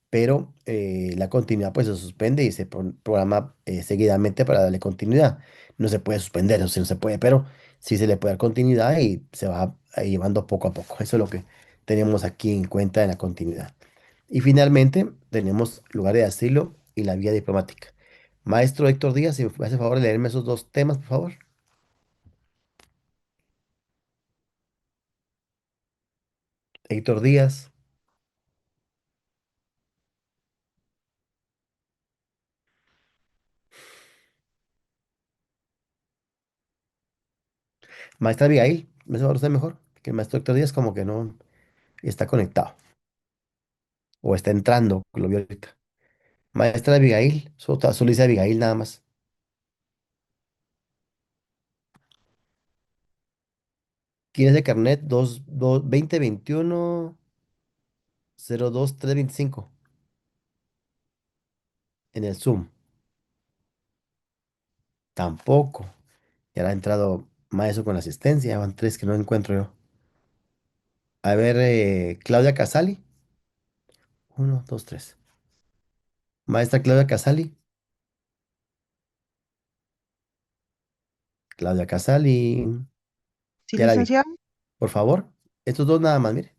Speaker 1: pero la continuidad pues se suspende y se programa seguidamente para darle continuidad. No se puede suspender, eso sí no se puede, pero sí se le puede dar continuidad y se va llevando poco a poco. Eso es lo que tenemos aquí en cuenta en la continuidad. Y finalmente tenemos lugar de asilo y la vía diplomática. Maestro Héctor Díaz, si me hace favor de leerme esos dos temas, por favor. Héctor Díaz. Maestra Abigail, me hace favor usted mejor, que el maestro Héctor Díaz como que no está conectado o está entrando, lo vio ahorita. Maestra Abigail, solo dice Abigail nada más. ¿Quién es de carnet? 2021 02325 en el Zoom. Tampoco. Ya ha entrado maestro con asistencia, van tres que no encuentro yo. A ver, Claudia Casali. Uno, dos, tres. Maestra Claudia Casali. Claudia Casali.
Speaker 6: Sí,
Speaker 1: Ya la vi.
Speaker 6: licenciado.
Speaker 1: Por favor. Estos dos nada más, mire.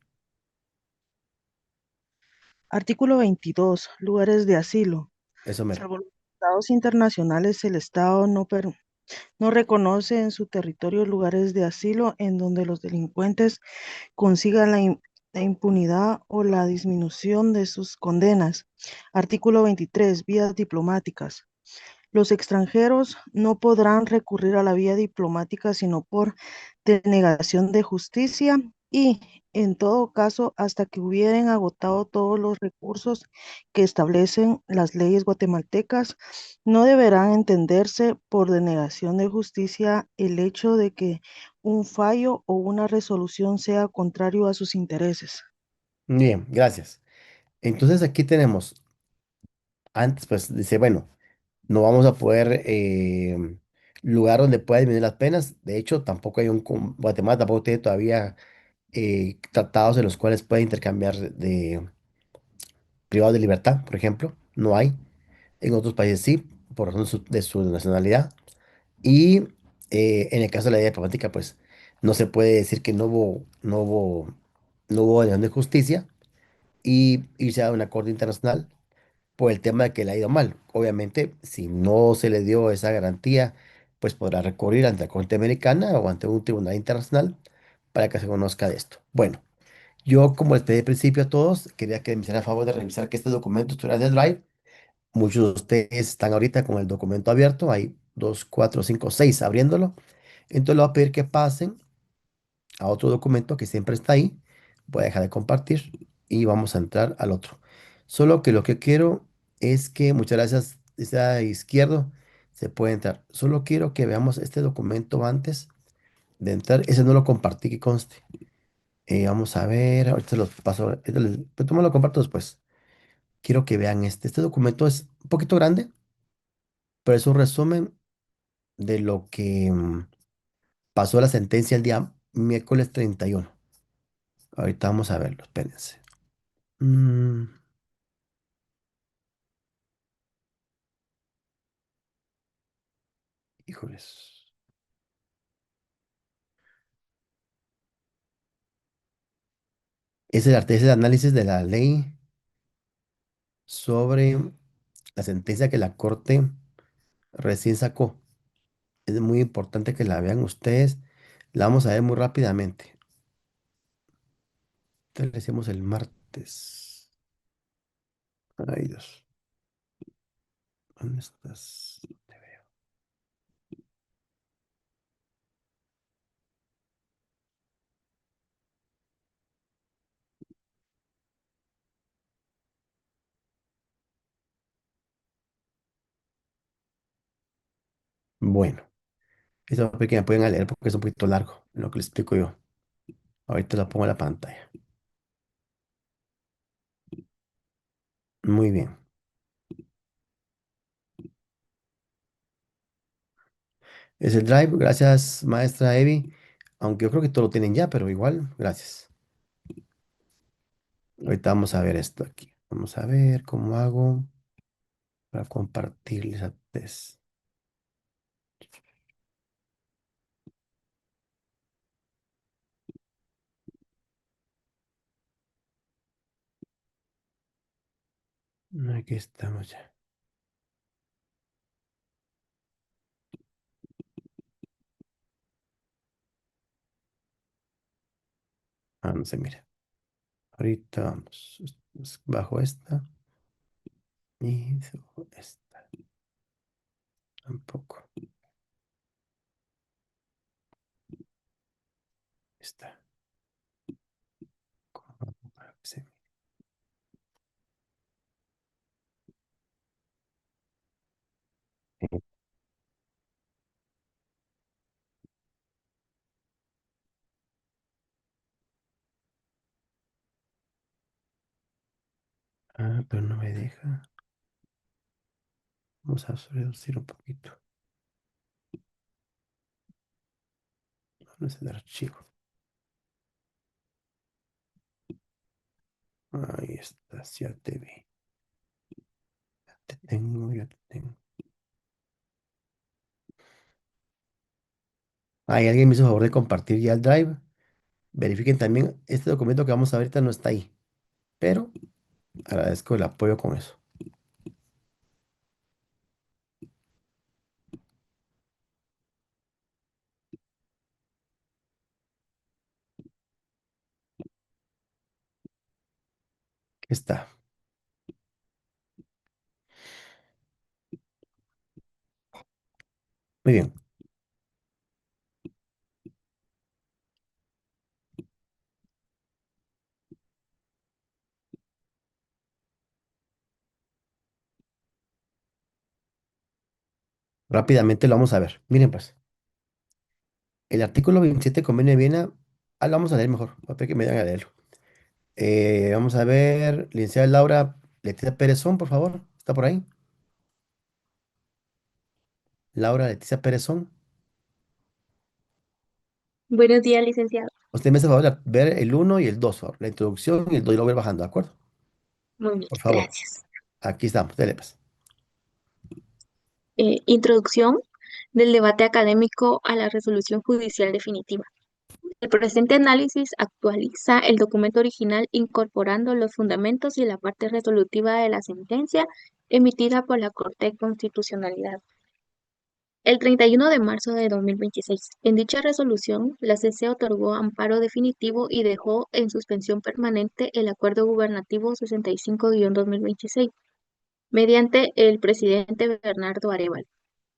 Speaker 6: Artículo 22. Lugares de asilo.
Speaker 1: Eso mero.
Speaker 6: Salvo los tratados internacionales, el Estado no reconoce en su territorio lugares de asilo en donde los delincuentes consigan la impunidad o la disminución de sus condenas. Artículo 23. Vías diplomáticas. Los extranjeros no podrán recurrir a la vía diplomática sino por denegación de justicia y, en todo caso, hasta que hubieran agotado todos los recursos que establecen las leyes guatemaltecas. No deberán entenderse por denegación de justicia el hecho de que un fallo o una resolución sea contrario a sus intereses.
Speaker 1: Bien, gracias. Entonces aquí tenemos, antes pues dice, bueno, no vamos a poder, lugar donde pueda disminuir las penas. De hecho, tampoco hay Guatemala tampoco tiene todavía tratados en los cuales puede intercambiar de privados de libertad, por ejemplo. No hay. En otros países sí, por razón de su nacionalidad. Y en el caso de la ley diplomática, pues no se puede decir que no hubo acción de justicia y irse a una corte internacional por el tema de que le ha ido mal. Obviamente, si no se le dio esa garantía, pues podrá recurrir ante la Corte Americana o ante un tribunal internacional para que se conozca de esto. Bueno, yo como les pedí al principio a todos, quería que me hicieran el favor de revisar que este documento estuviera en el Drive. Muchos de ustedes están ahorita con el documento abierto, hay 2, 4, 5, 6 abriéndolo. Entonces le voy a pedir que pasen a otro documento que siempre está ahí. Voy a dejar de compartir y vamos a entrar al otro. Solo que lo que quiero es que, muchas gracias, está izquierdo, se puede entrar. Solo quiero que veamos este documento antes de entrar. Ese no lo compartí, que conste. Vamos a ver, ahorita los paso, pero tú me lo comparto después. Quiero que vean este. Este documento es un poquito grande, pero es un resumen de lo que pasó la sentencia el día miércoles 31. Ahorita vamos a verlo, espérense. Mm, híjoles. Es el análisis de la ley sobre la sentencia que la Corte recién sacó. Es muy importante que la vean ustedes. La vamos a ver muy rápidamente. Entonces, le hicimos el martes. Ay, Dios. ¿Dónde estás? Te veo. Bueno, esa pequeña pueden leer porque es un poquito largo lo que les explico yo. Ahorita la pongo en la pantalla. Muy bien. Es el Drive. Gracias, maestra Evi. Aunque yo creo que todo lo tienen ya, pero igual, gracias. Ahorita vamos a ver esto aquí. Vamos a ver cómo hago para compartirles a ustedes. Aquí estamos ya. Ah, no sé, mira. Ahorita vamos. Bajo esta y subo esta. Tampoco. Esta. ¿Cómo hago para que se mire? Ah, pero no me deja. Vamos a reducir un poquito. ¿Dónde es el archivo? Ahí está, ya te vi. Te tengo, ya te tengo. Ay, alguien me hizo favor de compartir ya el drive. Verifiquen también, este documento que vamos a ver ahorita no está ahí, pero agradezco el apoyo con eso. Está. Muy bien. Rápidamente lo vamos a ver. Miren pues, el artículo 27 del Convenio de Viena, lo vamos a leer mejor. Voy a pedir que me vayan a leerlo. Vamos a ver, licenciada Laura Leticia Pérezón, por favor. ¿Está por ahí? Laura Leticia Pérezón.
Speaker 4: Buenos días, licenciado.
Speaker 1: Usted me hace favor de ver el uno y el 2, por favor. La introducción y el 2 y lo voy a ir bajando, ¿de acuerdo?
Speaker 4: Muy bien,
Speaker 1: Por favor.
Speaker 4: gracias.
Speaker 1: Aquí estamos, dele pues.
Speaker 4: Introducción del debate académico a la resolución judicial definitiva. El presente análisis actualiza el documento original incorporando los fundamentos y la parte resolutiva de la sentencia emitida por la Corte de Constitucionalidad. El 31 de marzo de 2026, en dicha resolución, la CC otorgó amparo definitivo y dejó en suspensión permanente el Acuerdo Gubernativo 65-2026, mediante el presidente Bernardo Arevalo.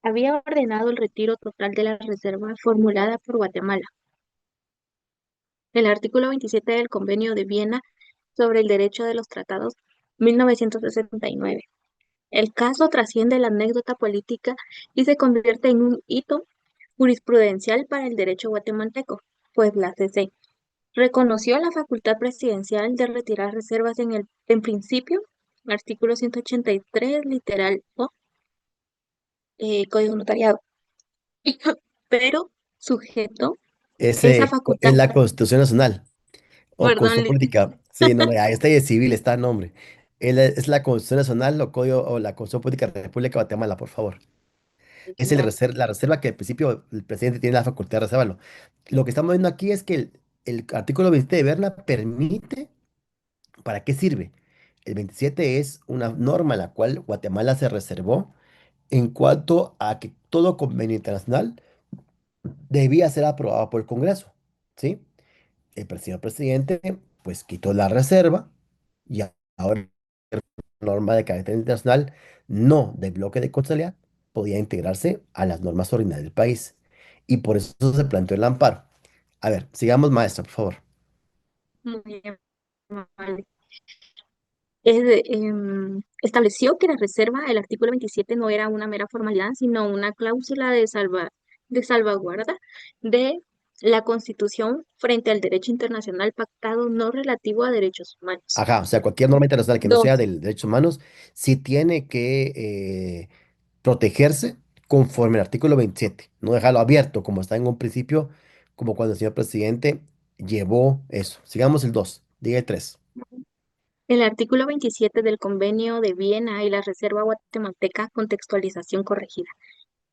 Speaker 4: Había ordenado el retiro total de la reserva formulada por Guatemala. El artículo 27 del Convenio de Viena sobre el Derecho de los Tratados, 1969. El caso trasciende la anécdota política y se convierte en un hito jurisprudencial para el derecho guatemalteco, pues la CC reconoció la facultad presidencial de retirar reservas en principio, artículo 183, literal O, Código Notariado, pero sujeto esa
Speaker 1: Es
Speaker 4: facultad,
Speaker 1: la Constitución Nacional o
Speaker 4: perdón,
Speaker 1: Constitución Política. Sí, no, no, ya está ahí es civil, está el nombre. Es la Constitución Nacional o Código o la Constitución Política de la República de Guatemala, por favor. Es la reserva que al principio el presidente tiene la facultad de reservarlo. Lo que estamos viendo aquí es que el artículo 27 de Berna permite, ¿para qué sirve? El 27 es una norma en la cual Guatemala se reservó en cuanto a que todo convenio internacional debía ser aprobado por el Congreso, ¿sí? Señor presidente, pues quitó la reserva y ahora la norma de carácter internacional no de bloque de constitucionalidad podía integrarse a las normas ordinarias del país. Y por eso se planteó el amparo. A ver, sigamos, maestra, por favor.
Speaker 4: muy bien, vale. Estableció que la reserva del artículo 27 no era una mera formalidad, sino una cláusula de salvaguarda de la Constitución frente al derecho internacional pactado no relativo a derechos humanos.
Speaker 1: Ajá, o sea, cualquier norma internacional que no sea
Speaker 4: Dos,
Speaker 1: de derechos humanos sí tiene que protegerse conforme al artículo 27, no dejarlo abierto como está en un principio, como cuando el señor presidente llevó eso. Sigamos el 2, diga el 3.
Speaker 4: El artículo 27 del Convenio de Viena y la Reserva Guatemalteca, contextualización corregida.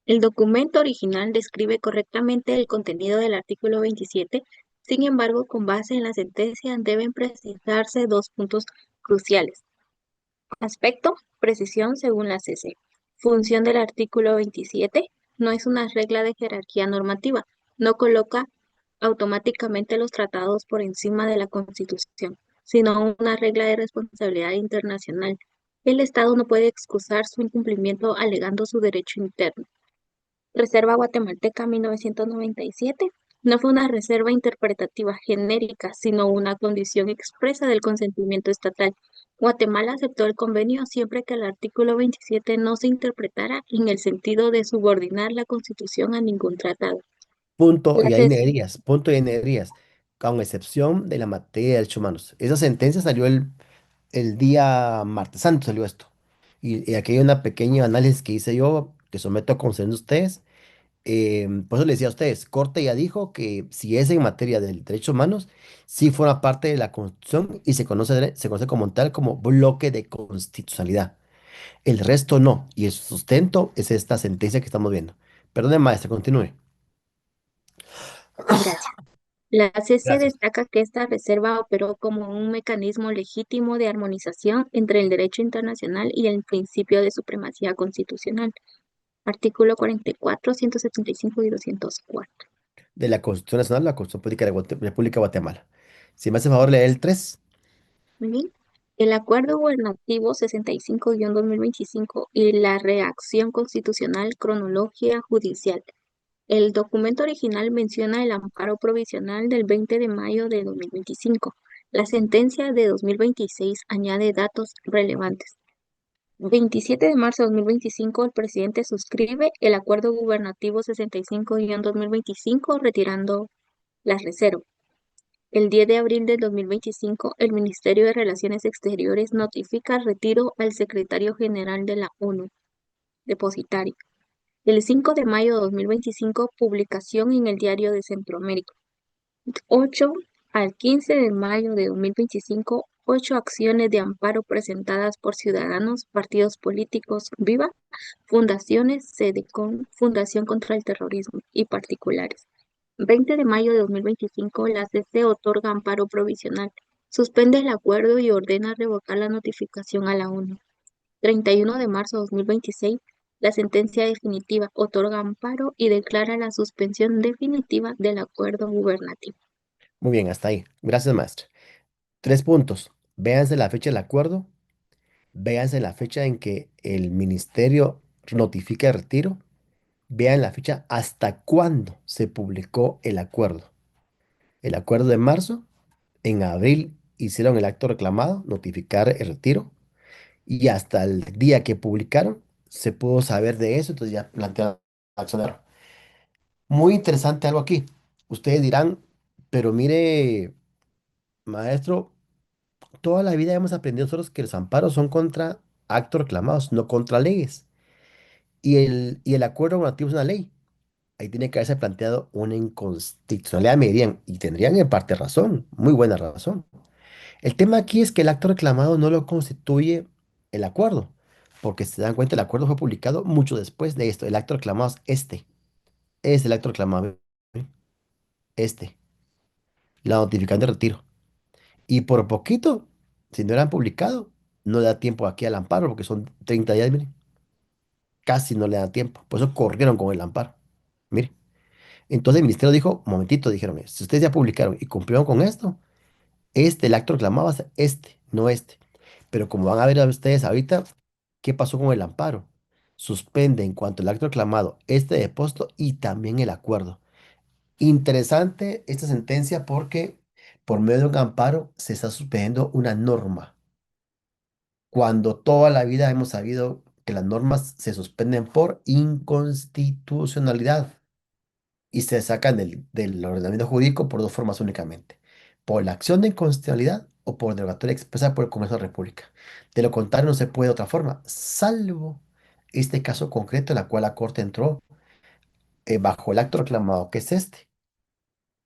Speaker 4: El documento original describe correctamente el contenido del artículo 27. Sin embargo, con base en la sentencia deben precisarse dos puntos cruciales. Aspecto, precisión según la CC. Función del artículo 27. No es una regla de jerarquía normativa. No coloca automáticamente los tratados por encima de la Constitución, sino una regla de responsabilidad internacional. El Estado no puede excusar su incumplimiento alegando su derecho interno. Reserva Guatemalteca 1997. No fue una reserva interpretativa genérica, sino una condición expresa del consentimiento estatal. Guatemala aceptó el convenio siempre que el artículo 27 no se interpretara en el sentido de subordinar la Constitución a ningún tratado.
Speaker 1: Punto,
Speaker 4: La
Speaker 1: y ahí
Speaker 4: CES
Speaker 1: neguerías, punto y neguerías, con excepción de la materia de derechos humanos. Esa sentencia salió el día martes santo, salió esto. Y aquí hay una pequeña análisis que hice yo, que someto a conocimiento de ustedes. Por eso les decía a ustedes, Corte ya dijo que si es en materia de derechos humanos, sí forma parte de la Constitución y se conoce como tal como bloque de constitucionalidad. El resto no, y el sustento es esta sentencia que estamos viendo. Perdón, maestra, continúe.
Speaker 4: Gracias. La CC
Speaker 1: Gracias.
Speaker 4: destaca que esta reserva operó como un mecanismo legítimo de armonización entre el derecho internacional y el principio de supremacía constitucional. Artículo 44, 175 y 204.
Speaker 1: De la Constitución Nacional, la Constitución Política de República de Guatemala. Si me hace favor, leer el 3
Speaker 4: Muy bien. El Acuerdo Gubernativo 65-2025 y la Reacción Constitucional Cronología Judicial. El documento original menciona el amparo provisional del 20 de mayo de 2025. La sentencia de 2026 añade datos relevantes. 27 de marzo de 2025, el presidente suscribe el Acuerdo Gubernativo 65-2025 retirando las reservas. El 10 de abril de 2025, el Ministerio de Relaciones Exteriores notifica el retiro al secretario general de la ONU, depositario. El 5 de mayo de 2025, publicación en el Diario de Centroamérica. 8 al 15 de mayo de 2025, 8 acciones de amparo presentadas por ciudadanos, partidos políticos, Viva, fundaciones, SEDECON, Fundación contra el Terrorismo y particulares. 20 de mayo de 2025, la CC otorga amparo provisional, suspende el acuerdo y ordena revocar la notificación a la ONU. 31 de marzo de 2026, la sentencia definitiva otorga amparo y declara la suspensión definitiva del acuerdo gubernativo.
Speaker 1: Muy bien, hasta ahí. Gracias, maestra. 3 puntos. Véanse la fecha del acuerdo, véanse la fecha en que el ministerio notifica el retiro, vean la fecha hasta cuándo se publicó el acuerdo. El acuerdo de marzo, en abril hicieron el acto reclamado, notificar el retiro, y hasta el día que publicaron se pudo saber de eso, entonces ya plantearon accionar. Muy interesante algo aquí. Ustedes dirán, pero mire, maestro, toda la vida hemos aprendido nosotros que los amparos son contra actos reclamados, no contra leyes. Y el acuerdo normativo es una ley. Ahí tiene que haberse planteado una inconstitucionalidad, me dirían, y tendrían en parte razón, muy buena razón. El tema aquí es que el acto reclamado no lo constituye el acuerdo, porque si se dan cuenta, el acuerdo fue publicado mucho después de esto. El acto reclamado es el acto reclamado, ¿eh? Este, la notificación de retiro. Y por poquito, si no eran publicado, no le da tiempo aquí al amparo, porque son 30 días, mire, casi no le da tiempo. Por eso corrieron con el amparo. Mire. Entonces el ministerio dijo, momentito, dijeron, si ustedes ya publicaron y cumplieron con esto, el acto reclamado es no este. Pero como van a ver a ustedes ahorita, ¿qué pasó con el amparo? Suspende en cuanto al acto reclamado este depósito y también el acuerdo. Interesante esta sentencia porque por medio de un amparo se está suspendiendo una norma, cuando toda la vida hemos sabido que las normas se suspenden por inconstitucionalidad y se sacan del ordenamiento jurídico por dos formas únicamente: por la acción de inconstitucionalidad o por derogatoria expresa por el Congreso de la República. De lo contrario, no se puede de otra forma, salvo este caso concreto en el cual la Corte entró bajo el acto reclamado, que es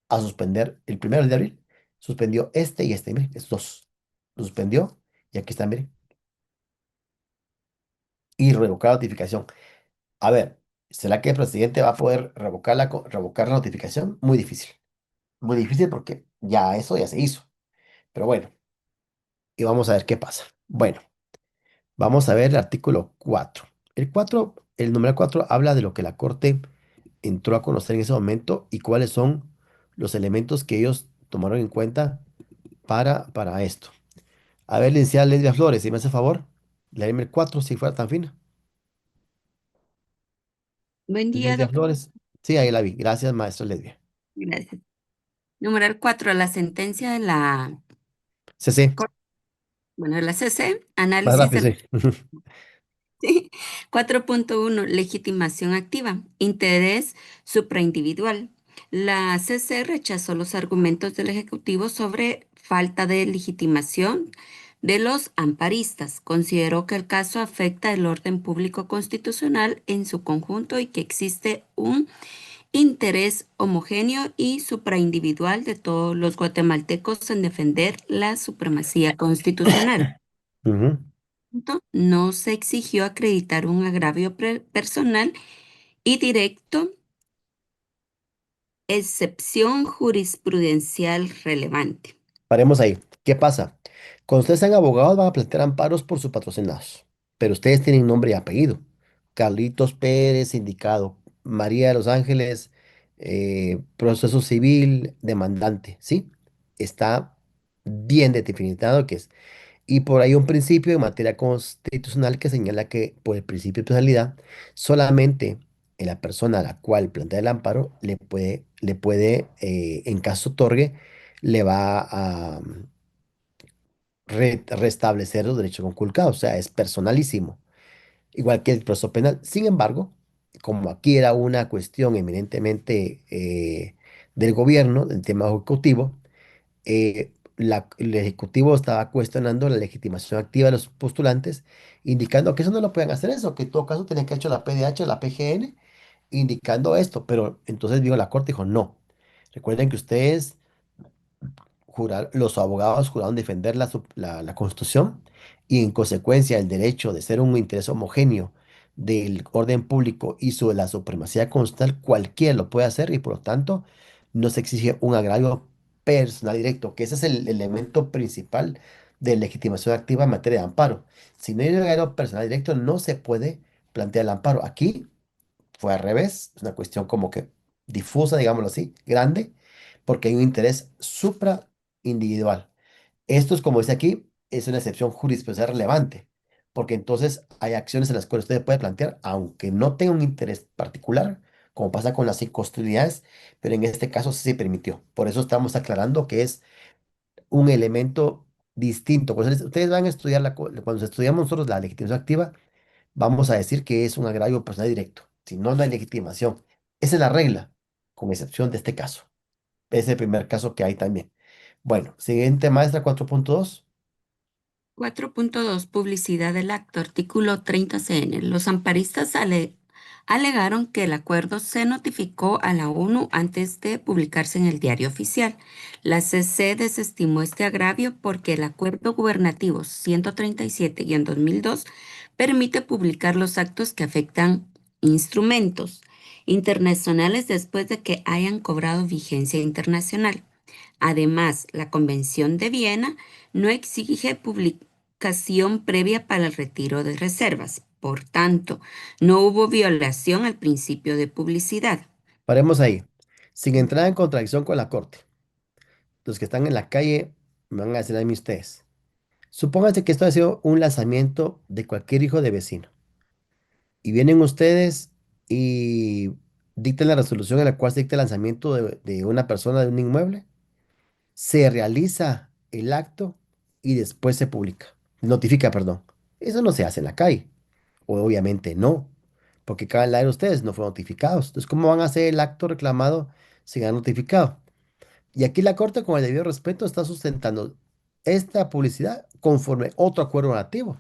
Speaker 1: a suspender el 1 de abril, suspendió este y este, mire, estos dos, lo suspendió Y aquí está, miren. Y revocar la notificación. A ver, ¿será que el presidente va a poder revocar la notificación? Muy difícil. Muy difícil porque ya eso ya se hizo. Pero bueno, y vamos a ver qué pasa. Bueno, vamos a ver el artículo 4. El numeral 4 habla de lo que la Corte entró a conocer en ese momento y cuáles son los elementos que ellos tomaron en cuenta para esto. A ver, licenciada Lesbia Flores, si me hace favor, léeme el 4 si fuera tan fina.
Speaker 10: Buen día,
Speaker 1: Lesbia
Speaker 10: doctor.
Speaker 1: Flores. Sí, ahí la vi. Gracias, maestra Lesbia.
Speaker 10: Gracias. Numeral 4, la sentencia de la,
Speaker 1: CC,
Speaker 10: bueno, de la CC,
Speaker 1: más
Speaker 10: análisis
Speaker 1: rápido,
Speaker 10: de
Speaker 1: sí.
Speaker 10: sí. 4.1, legitimación activa, interés supraindividual. La CC rechazó los argumentos del Ejecutivo sobre falta de legitimación de los amparistas. Consideró que el caso afecta el orden público constitucional en su conjunto y que existe un interés homogéneo y supraindividual de todos los guatemaltecos en defender la supremacía constitucional.
Speaker 1: Ujú.
Speaker 10: No se exigió acreditar un agravio personal y directo, excepción jurisprudencial relevante.
Speaker 1: Paremos ahí. ¿Qué pasa? Cuando ustedes sean abogados van a plantear amparos por sus patrocinados, pero ustedes tienen nombre y apellido. Carlitos Pérez, sindicado. María de los Ángeles, proceso civil, demandante, ¿sí? Está bien definido que es. Y por ahí un principio en materia constitucional que señala que por el principio de personalidad, solamente la persona a la cual plantea el amparo en caso otorgue, le va a restablecer los derechos conculcados. O sea, es personalísimo, igual que el proceso penal. Sin embargo, como aquí era una cuestión eminentemente del gobierno, del tema ejecutivo, el Ejecutivo estaba cuestionando la legitimación activa de los postulantes, indicando que eso no lo pueden hacer eso, que en todo caso tenía que haber hecho la PDH o la PGN, indicando esto, pero entonces vino la Corte y dijo, no, recuerden que ustedes los abogados juraron defender la Constitución y en consecuencia el derecho de ser un interés homogéneo del orden público y sobre la supremacía constitucional, cualquiera lo puede hacer y por lo tanto no se exige un agravio personal directo, que ese es el elemento principal de legitimación activa en materia de amparo. Si no hay un agravio personal directo, no se puede plantear el amparo. Aquí fue al revés, es una cuestión como que difusa, digámoslo así, grande, porque hay un interés supra individual. Esto es como dice aquí, es una excepción jurisprudencial relevante, porque entonces hay acciones en las cuales usted puede plantear, aunque no tenga un interés particular, como pasa con las inconstitucionalidades, pero en este caso sí se permitió. Por eso estamos aclarando que es un elemento distinto. Pues ustedes van a estudiar, cuando estudiamos nosotros la legitimación activa, vamos a decir que es un agravio personal directo. Si no, no hay legitimación. Esa es la regla, con excepción de este caso. Es el primer caso que hay también. Bueno, siguiente maestra 4.2.
Speaker 10: 4.2, publicidad del acto, artículo 30 CN. Los amparistas alegaron que el acuerdo se notificó a la ONU antes de publicarse en el diario oficial. La CC desestimó este agravio porque el acuerdo gubernativo 137-2002 permite publicar los actos que afectan instrumentos internacionales después de que hayan cobrado vigencia internacional. Además, la Convención de Viena no exige publicación previa para el retiro de reservas. Por tanto, no hubo violación al principio de publicidad.
Speaker 1: Paremos ahí. Sin entrar en contradicción con la corte. Los que están en la calle me van a decir a mí ustedes. Supónganse que esto ha sido un lanzamiento de cualquier hijo de vecino. Y vienen ustedes y dictan la resolución en la cual se dicta el lanzamiento de una persona de un inmueble. Se realiza el acto y después se publica. Notifica, perdón. Eso no se hace en la calle. O obviamente no, porque cada lado de ustedes no fueron notificados. Entonces, ¿cómo van a hacer el acto reclamado sin haber notificado? Y aquí la Corte, con el debido respeto, está sustentando esta publicidad conforme otro acuerdo nativo,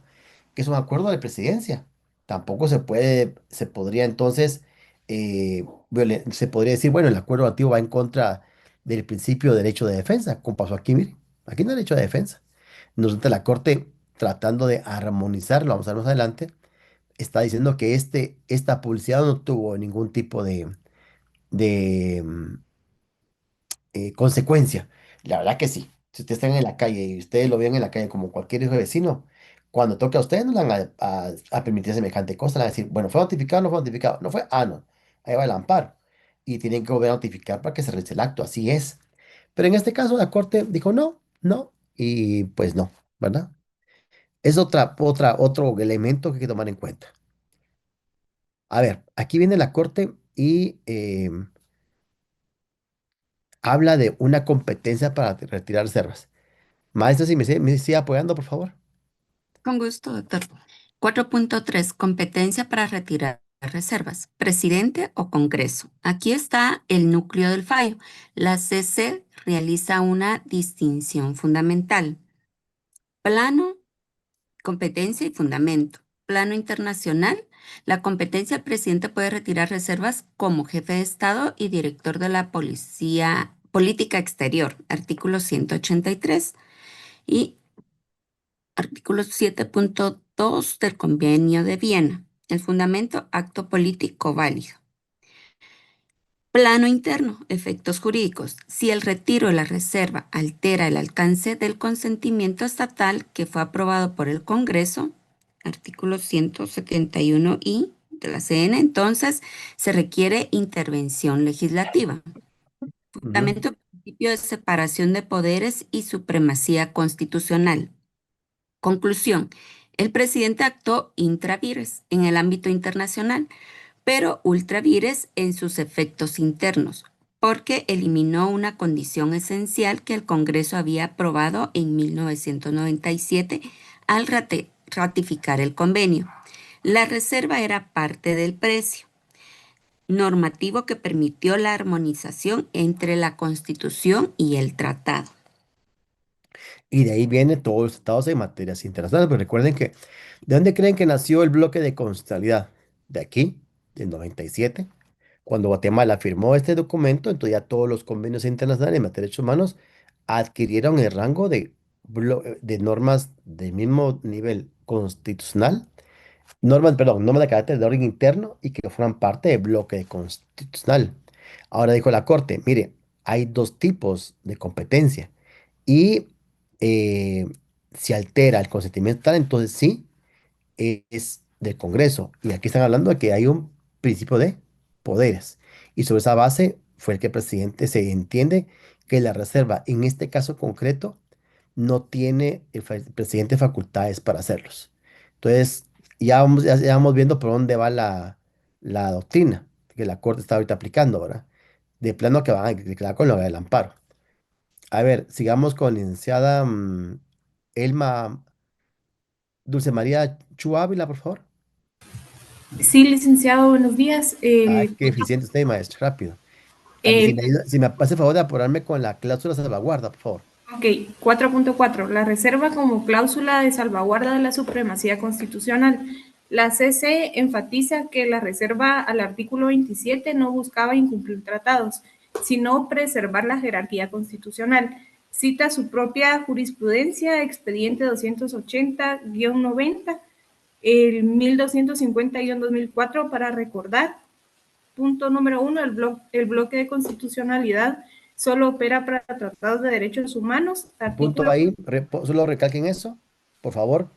Speaker 1: que es un acuerdo de presidencia. Tampoco se podría entonces, se podría decir, bueno, el acuerdo nativo va en contra del principio de derecho de defensa, como pasó aquí, mire, aquí no hay derecho de defensa. Nos la Corte tratando de armonizarlo, vamos a ver más adelante, está diciendo que esta publicidad no tuvo ningún tipo de consecuencia. La verdad que sí. Si ustedes están en la calle y ustedes lo ven en la calle como cualquier hijo de vecino, cuando toque a ustedes no le van a permitir semejante cosa. Le van a decir, bueno, ¿fue notificado o no fue notificado? No fue, no. Ahí va el amparo. Y tienen que volver a notificar para que se realice el acto. Así es. Pero en este caso la corte dijo no, no. Y pues no, ¿verdad? Es otro elemento que hay que tomar en cuenta. A ver, aquí viene la corte y habla de una competencia para retirar reservas. Maestra, si me sigue apoyando, por favor.
Speaker 10: Con gusto, doctor. 4.3. Competencia para retirar reservas. Presidente o Congreso. Aquí está el núcleo del fallo. La CC realiza una distinción fundamental. Plano, competencia y fundamento. Plano internacional. La competencia del presidente puede retirar reservas como jefe de Estado y director de la política exterior. Artículo 183. Y artículo 7.2 del Convenio de Viena. El fundamento, acto político válido. Plano interno, efectos jurídicos. Si el retiro de la reserva altera el alcance del consentimiento estatal que fue aprobado por el Congreso, artículo 171I de la CN, entonces se requiere intervención legislativa.
Speaker 1: Ujú.
Speaker 10: Fundamento, principio de separación de poderes y supremacía constitucional. Conclusión, el presidente actuó intra vires en el ámbito internacional, pero ultra vires en sus efectos internos, porque eliminó una condición esencial que el Congreso había aprobado en 1997 al ratificar el convenio. La reserva era parte del precio, normativo que permitió la armonización entre la Constitución y el tratado.
Speaker 1: Y de ahí vienen todos los tratados en materias internacionales. Pero recuerden que, ¿de dónde creen que nació el bloque de constitucionalidad? De aquí, del 97, cuando Guatemala firmó este documento, entonces ya todos los convenios internacionales en materia de derechos humanos adquirieron el rango de normas del mismo nivel constitucional, normas de carácter de orden interno y que forman parte del bloque constitucional. Ahora dijo la Corte, mire, hay dos tipos de competencia y eh, si altera el consentimiento tal, entonces sí es del Congreso. Y aquí están hablando de que hay un principio de poderes. Y sobre esa base fue el que el presidente se entiende que la reserva, en este caso concreto, no tiene el presidente facultades para hacerlos. Entonces, ya vamos viendo por dónde va la doctrina que la Corte está ahorita aplicando, ¿verdad? De plano que van a declarar con lo del amparo. A ver, sigamos con licenciada Elma Dulce María Chu Ávila, por favor.
Speaker 2: Sí, licenciado, buenos días.
Speaker 1: Ah, qué eficiente usted, maestro, rápido.
Speaker 2: El
Speaker 1: Si me hace favor de apurarme con la cláusula de salvaguarda, por favor.
Speaker 2: Ok, 4.4. La reserva como cláusula de salvaguarda de la supremacía constitucional. La CC enfatiza que la reserva al artículo 27 no buscaba incumplir tratados, sino preservar la jerarquía constitucional. Cita su propia jurisprudencia, expediente 280-90, el 1250-2004, para recordar. Punto número 1, el bloque de constitucionalidad solo opera para tratados de derechos humanos.
Speaker 1: Punto
Speaker 2: Artículo.
Speaker 1: ahí, solo recalquen eso, por favor.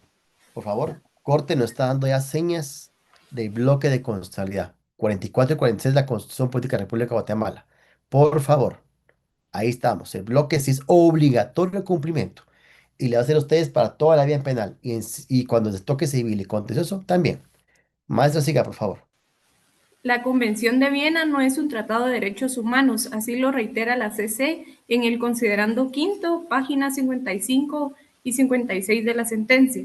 Speaker 1: Por favor, Corte nos está dando ya señas del bloque de constitucionalidad. 44 y 46 de la Constitución Política de la República de Guatemala. Por favor, ahí estamos. El bloque sí es obligatorio el cumplimiento. Y le va a hacer a ustedes para toda la vida en penal. Y cuando les toque civil y contencioso, también. Maestra, siga, por favor.
Speaker 2: La Convención de Viena no es un tratado de derechos humanos, así lo reitera la CC en el considerando quinto, páginas 55 y 56 de la sentencia.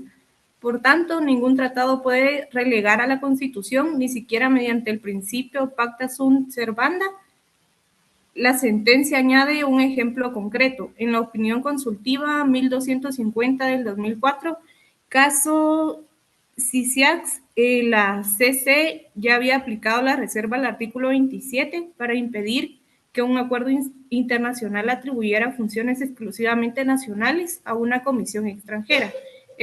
Speaker 2: Por tanto, ningún tratado puede relegar a la Constitución, ni siquiera mediante el principio pacta sunt servanda. La sentencia añade un ejemplo concreto. En la opinión consultiva 1250 del 2004, caso CICIAX, la CC ya había aplicado la reserva al artículo 27 para impedir que un acuerdo internacional atribuyera funciones exclusivamente nacionales a una comisión extranjera.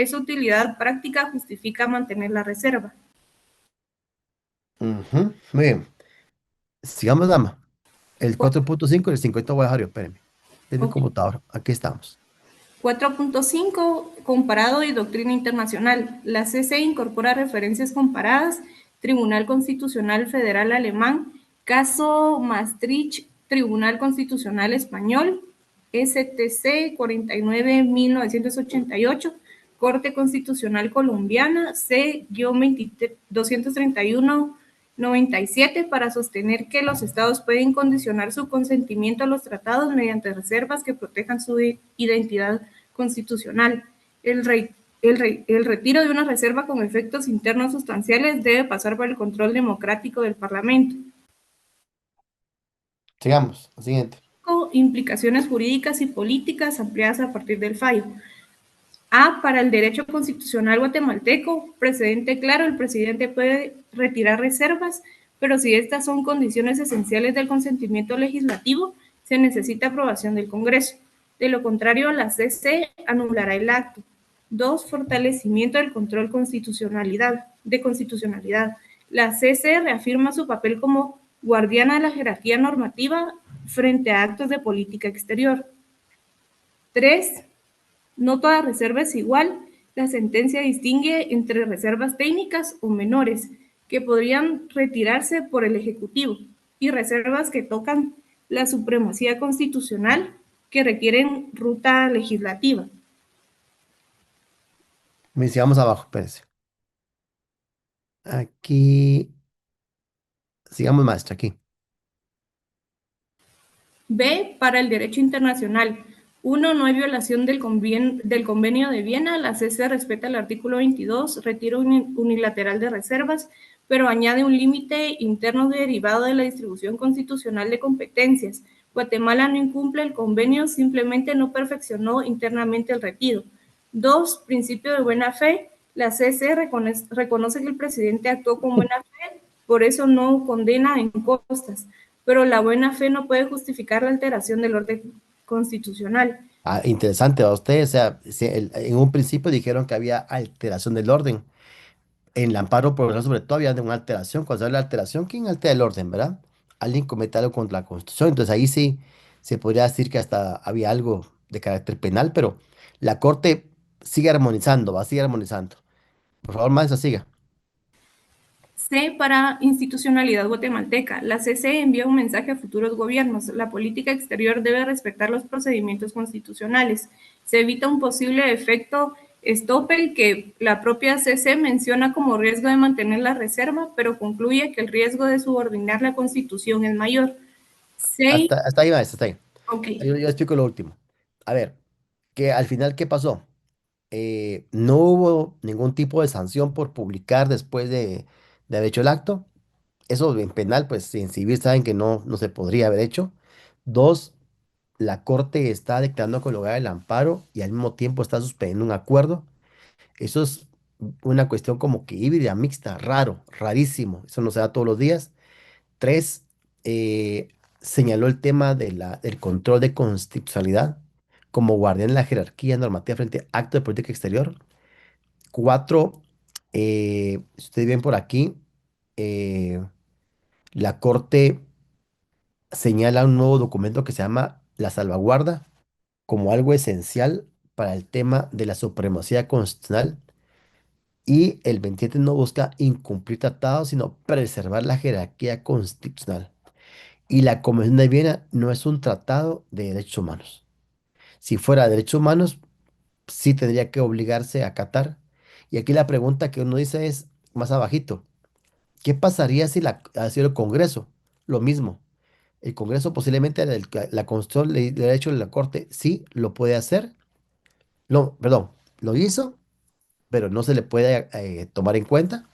Speaker 11: esa utilidad práctica justifica mantener la reserva.
Speaker 1: Ujú, muy bien. Sigamos, dama. El 4.5 y el 50 voy a dejar yo, espérenme. Es mi
Speaker 11: Ok.
Speaker 1: computador. Aquí estamos.
Speaker 11: 4.5 Comparado y doctrina internacional. La CC incorpora referencias comparadas. Tribunal Constitucional Federal Alemán, caso Maastricht, Tribunal Constitucional Español, STC 49-1988, Corte Constitucional Colombiana, C-231-97, para sostener que los estados pueden condicionar su consentimiento a los tratados mediante reservas que protejan su identidad constitucional. El retiro de una reserva con efectos internos sustanciales debe pasar por el control democrático del Parlamento.
Speaker 1: Sigamos. Al siguiente.
Speaker 11: Implicaciones jurídicas y políticas ampliadas a partir del fallo. A. Para el derecho constitucional guatemalteco, precedente claro, el presidente puede retirar reservas, pero si estas son condiciones esenciales del consentimiento legislativo, se necesita aprobación del Congreso. De lo contrario, la CC anulará el acto. 2. Fortalecimiento del control de constitucionalidad. La CC reafirma su papel como guardiana de la jerarquía normativa frente a actos de política exterior. 3. No toda reserva es igual. La sentencia distingue entre reservas técnicas o menores, que podrían retirarse por el Ejecutivo, y reservas que tocan la supremacía constitucional, que requieren ruta legislativa.
Speaker 1: Sigamos abajo, espérense. Aquí. Sigamos, maestra, aquí.
Speaker 11: B. Para el derecho internacional. 1. No hay violación del Convenio de Viena. La CC respeta el artículo 22, retiro unilateral de reservas, pero añade un límite interno derivado de la distribución constitucional de competencias. Guatemala no incumple el convenio, simplemente no perfeccionó internamente el retiro. 2. Principio de buena fe. La CC reconoce que el presidente actuó con buena fe, por eso no condena en costas, pero la buena fe no puede justificar la alteración del orden constitucional.
Speaker 1: Ah, interesante, a ustedes, o sea, en un principio dijeron que había alteración del orden. En el amparo progresal sobre todo había de una alteración. Cuando se habla de alteración, ¿quién altera el orden, verdad? Alguien comete algo contra la Constitución. Entonces ahí sí se podría decir que hasta había algo de carácter penal, pero la Corte sigue armonizando, va a seguir armonizando. Por favor, maestra, siga.
Speaker 11: C. Para institucionalidad guatemalteca. La CC envía un mensaje a futuros gobiernos. La política exterior debe respetar los procedimientos constitucionales. Se evita un posible efecto Stoppel que la propia CC menciona como riesgo de mantener la reserva, pero concluye que el riesgo de subordinar la Constitución es mayor. 6.
Speaker 1: Hasta ahí, maestra, hasta ahí.
Speaker 11: Ok.
Speaker 1: Yo explico lo último. A ver, que al final, ¿qué pasó? No hubo ningún tipo de sanción por publicar después de haber hecho el acto. Eso en penal, pues en civil saben que no se podría haber hecho. Dos, la corte está declarando con lugar el amparo y al mismo tiempo está suspendiendo un acuerdo. Eso es una cuestión como que híbrida, mixta, raro, rarísimo. Eso no se da todos los días. Tres, señaló el tema del control de constitucionalidad como guardián de la jerarquía normativa frente a actos de política exterior. Cuatro, si ustedes ven por aquí, eh, la Corte señala un nuevo documento que se llama la salvaguarda como algo esencial para el tema de la supremacía constitucional y el 27 no busca incumplir tratados, sino preservar la jerarquía constitucional. Y la Convención de Viena no es un tratado de derechos humanos. Si fuera de derechos humanos, sí tendría que obligarse a acatar. Y aquí la pregunta que uno dice es más abajito. ¿Qué pasaría si ha sido el Congreso? Lo mismo. El Congreso posiblemente la Constitución le ha hecho la Corte, sí, lo puede hacer. No, perdón, lo hizo, pero no se le puede tomar en cuenta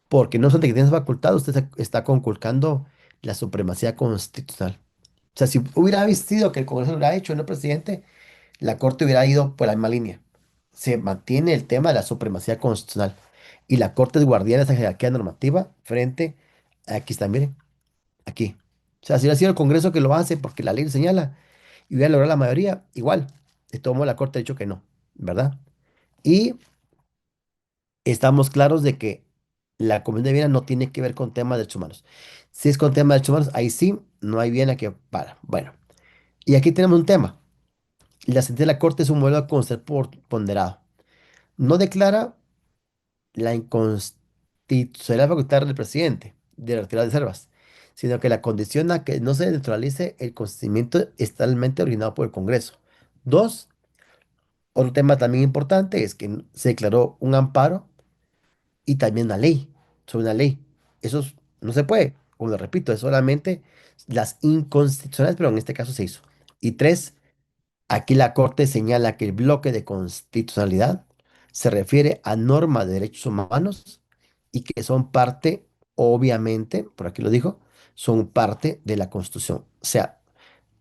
Speaker 1: porque no son de que tiene esa facultad, usted está conculcando la supremacía constitucional. O sea, si hubiera sido que el Congreso lo hubiera hecho, no el presidente, la Corte hubiera ido por la misma línea. Se mantiene el tema de la supremacía constitucional y la Corte es guardiana de esa jerarquía normativa frente, aquí está, miren, aquí. O sea, si hubiera sido el Congreso que lo hace porque la ley lo señala y hubiera logrado la mayoría, igual, de todo modo la Corte ha dicho que no, ¿verdad? Y Estamos claros de que la Convención de Viena no tiene que ver con temas de derechos humanos. Si es con temas de derechos humanos, ahí sí, no hay Viena que para. Bueno, y aquí tenemos un tema. La sentencia de la Corte es un modelo a ser ponderado. No declara la inconstitucionalidad facultad del presidente de retirar reservas, sino que la condiciona a que no se neutralice el consentimiento estatalmente originado por el Congreso. Dos, otro tema también importante es que se declaró un amparo y también una ley, sobre una ley. No se puede, como lo repito, es solamente las inconstitucionales, pero en este caso se hizo. Y tres, aquí la Corte señala que el bloque de constitucionalidad se refiere a normas de derechos humanos y que son parte, obviamente, por aquí lo dijo, son parte de la Constitución. O sea,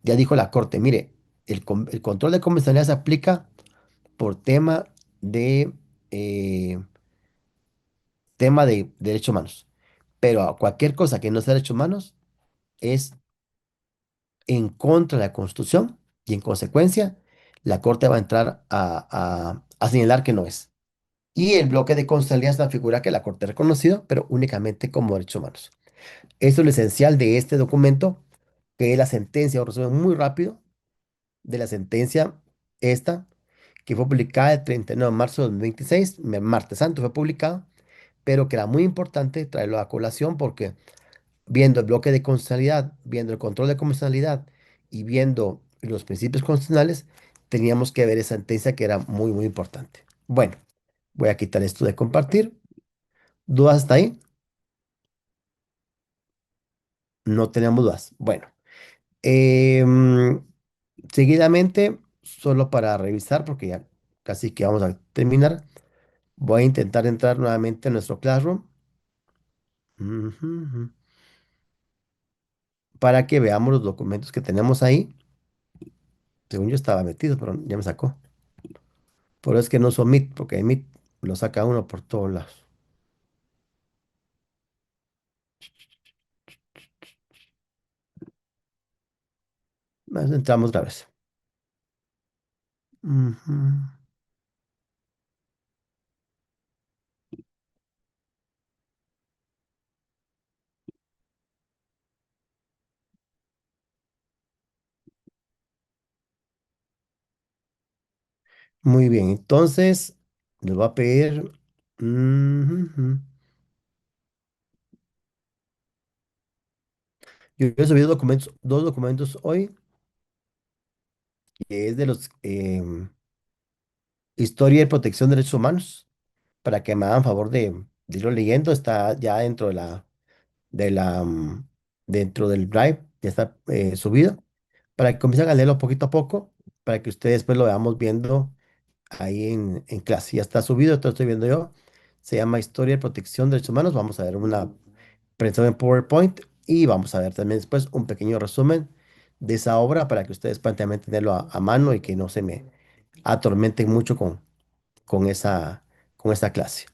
Speaker 1: ya dijo la Corte, mire, el control de convencionalidad se aplica por de, eh, tema de derechos humanos, pero a cualquier cosa que no sea derechos humanos es en contra de la Constitución y en consecuencia la Corte va a entrar a señalar que no es. Y el bloque de constitucionalidad es una figura que la Corte ha reconocido, pero únicamente como derechos humanos. Eso es lo esencial de este documento, que es la sentencia, un resumen muy rápido de la sentencia esta, que fue publicada el 39 de marzo de 2026, martes santo fue publicada, pero que era muy importante traerlo a colación porque viendo el bloque de constitucionalidad, viendo el control de constitucionalidad y viendo los principios constitucionales, teníamos que ver esa sentencia que era muy, muy importante. Bueno, voy a quitar esto de compartir. ¿Dudas hasta ahí? No tenemos dudas. Bueno, em, seguidamente, solo para revisar, porque ya casi que vamos a terminar, voy a intentar entrar nuevamente en nuestro Classroom. Ujú, ujú, para que veamos los documentos que tenemos ahí. Según yo estaba metido, pero ya me sacó. Por eso es que no uso Meet, porque Meet lo saca uno por todos lados. Entramos otra vez. Ujú. Muy bien, entonces les voy a pedir. Ujú. Yo he subido documentos, dos documentos hoy, que es de los Historia y Protección de Derechos Humanos, para que me hagan favor de irlo leyendo. Está ya de la, mm, dentro del Drive, ya está subido, para que comiencen a leerlo poquito a poco, para que ustedes después lo veamos viendo ahí en clase. Ya está subido, esto lo estoy viendo yo. Se llama Historia y Protección de Derechos Humanos. Vamos a ver una presentación en PowerPoint y vamos a ver también después un pequeño resumen de esa obra para que ustedes puedan también tenerlo a mano y que no se me atormenten mucho con con esa clase.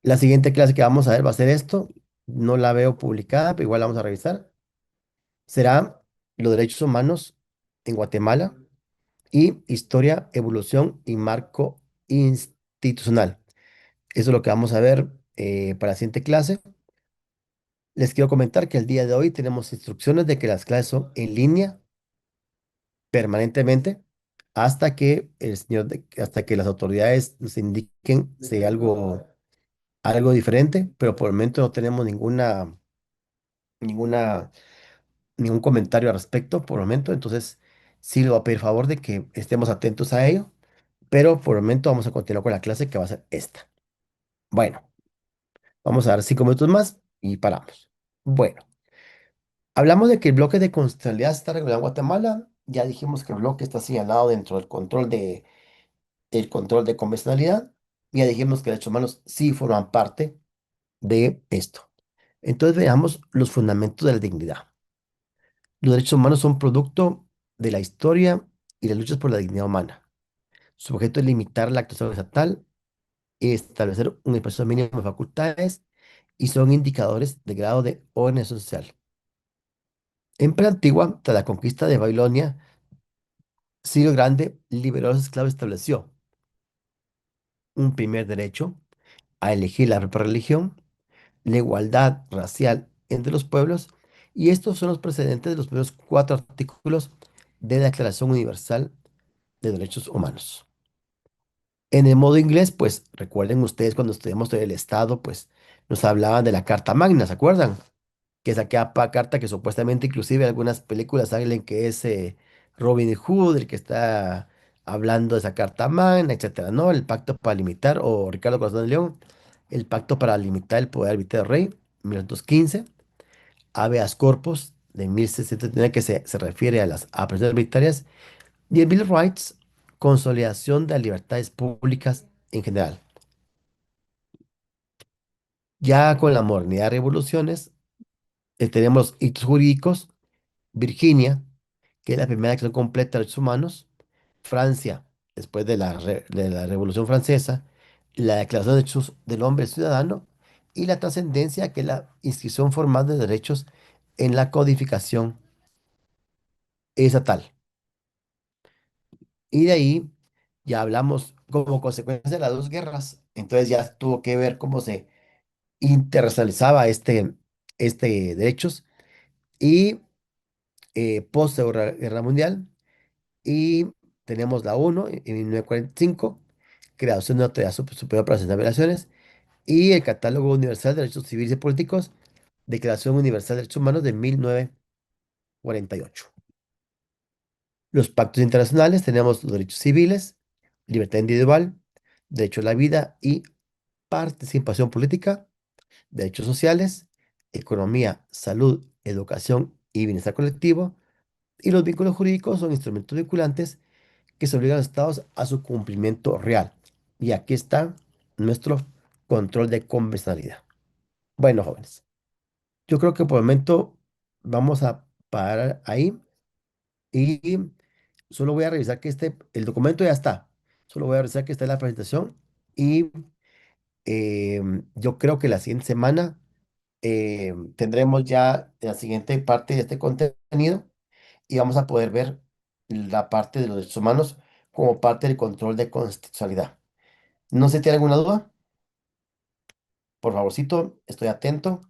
Speaker 1: La siguiente clase que vamos a ver va a ser esto. No la veo publicada, pero igual la vamos a revisar. Será los derechos humanos en Guatemala y historia, evolución y marco institucional. Eso es lo que vamos a ver para la siguiente clase. Les quiero comentar que el día de hoy tenemos instrucciones de que las clases son en línea permanentemente hasta que hasta que las autoridades nos indiquen si hay algo diferente, pero por el momento no tenemos ninguna, ningún comentario al respecto por el momento. Entonces, sí le voy a pedir favor de que estemos atentos a ello, pero por el momento vamos a continuar con la clase que va a ser esta. Bueno, vamos a dar 5 minutos más y paramos. Bueno, hablamos de que el bloque de constitucionalidad está regulado en Guatemala. Ya dijimos que el bloque está señalado dentro del el control de convencionalidad. Ya dijimos que derechos humanos sí forman parte de esto. Entonces veamos los fundamentos de la dignidad. Los derechos humanos son producto de la historia y las luchas por la dignidad humana. Su objeto es limitar la actuación estatal y establecer un espacio mínimo de facultades y son indicadores de grado de organización social. En Antigua, tras la conquista de Babilonia, Ciro el Grande liberó a los esclavos y estableció un primer derecho a elegir la propia religión, la igualdad racial entre los pueblos, y estos son los precedentes de los primeros cuatro artículos de la Declaración Universal de Derechos Humanos. En el modo inglés, pues recuerden ustedes cuando estudiamos el Estado, pues nos hablaban de la Carta Magna, ¿se acuerdan? Que es aquella carta que supuestamente inclusive en algunas películas salen que es Robin Hood el que está hablando de esa Carta Magna, etcétera, ¿no? El pacto para limitar, o Ricardo Corazón de León, el pacto para limitar el poder arbitral del rey, 1915, Habeas Corpus de 1679 que se refiere a las apresiones arbitrarias, y el Bill of Rights, consolidación de las libertades públicas en general. Ya con la modernidad de revoluciones, tenemos hitos jurídicos, Virginia, que es la primera declaración completa de derechos humanos, Francia, después de de la Revolución Francesa, la Declaración de Derechos del Hombre y Ciudadano, y la trascendencia, que es la inscripción formal de derechos en la codificación estatal. Y de ahí ya hablamos como consecuencia de las dos guerras, entonces ya tuvo que ver cómo se internacionalizaba este derechos, y post Segunda Guerra Mundial, y tenemos la ONU en 1945, creación de una autoridad superior para las navegaciones, y el Catálogo Universal de Derechos Civiles y Políticos, Declaración Universal de Derechos Humanos de 1948. Los pactos internacionales tenemos los derechos civiles, libertad individual, derecho a la vida y participación política, derechos sociales, economía, salud, educación y bienestar colectivo, y los vínculos jurídicos son instrumentos vinculantes que se obligan a los estados a su cumplimiento real. Y aquí está nuestro control de convencionalidad. Bueno, jóvenes, yo creo que por el momento vamos a parar ahí, y solo voy a revisar que el documento ya está. Solo voy a revisar que esté la presentación, y yo creo que la siguiente semana tendremos ya la siguiente parte de este contenido, y vamos a poder ver la parte de los derechos humanos como parte del control de constitucionalidad. No sé si tiene alguna duda. Por favorcito, estoy atento.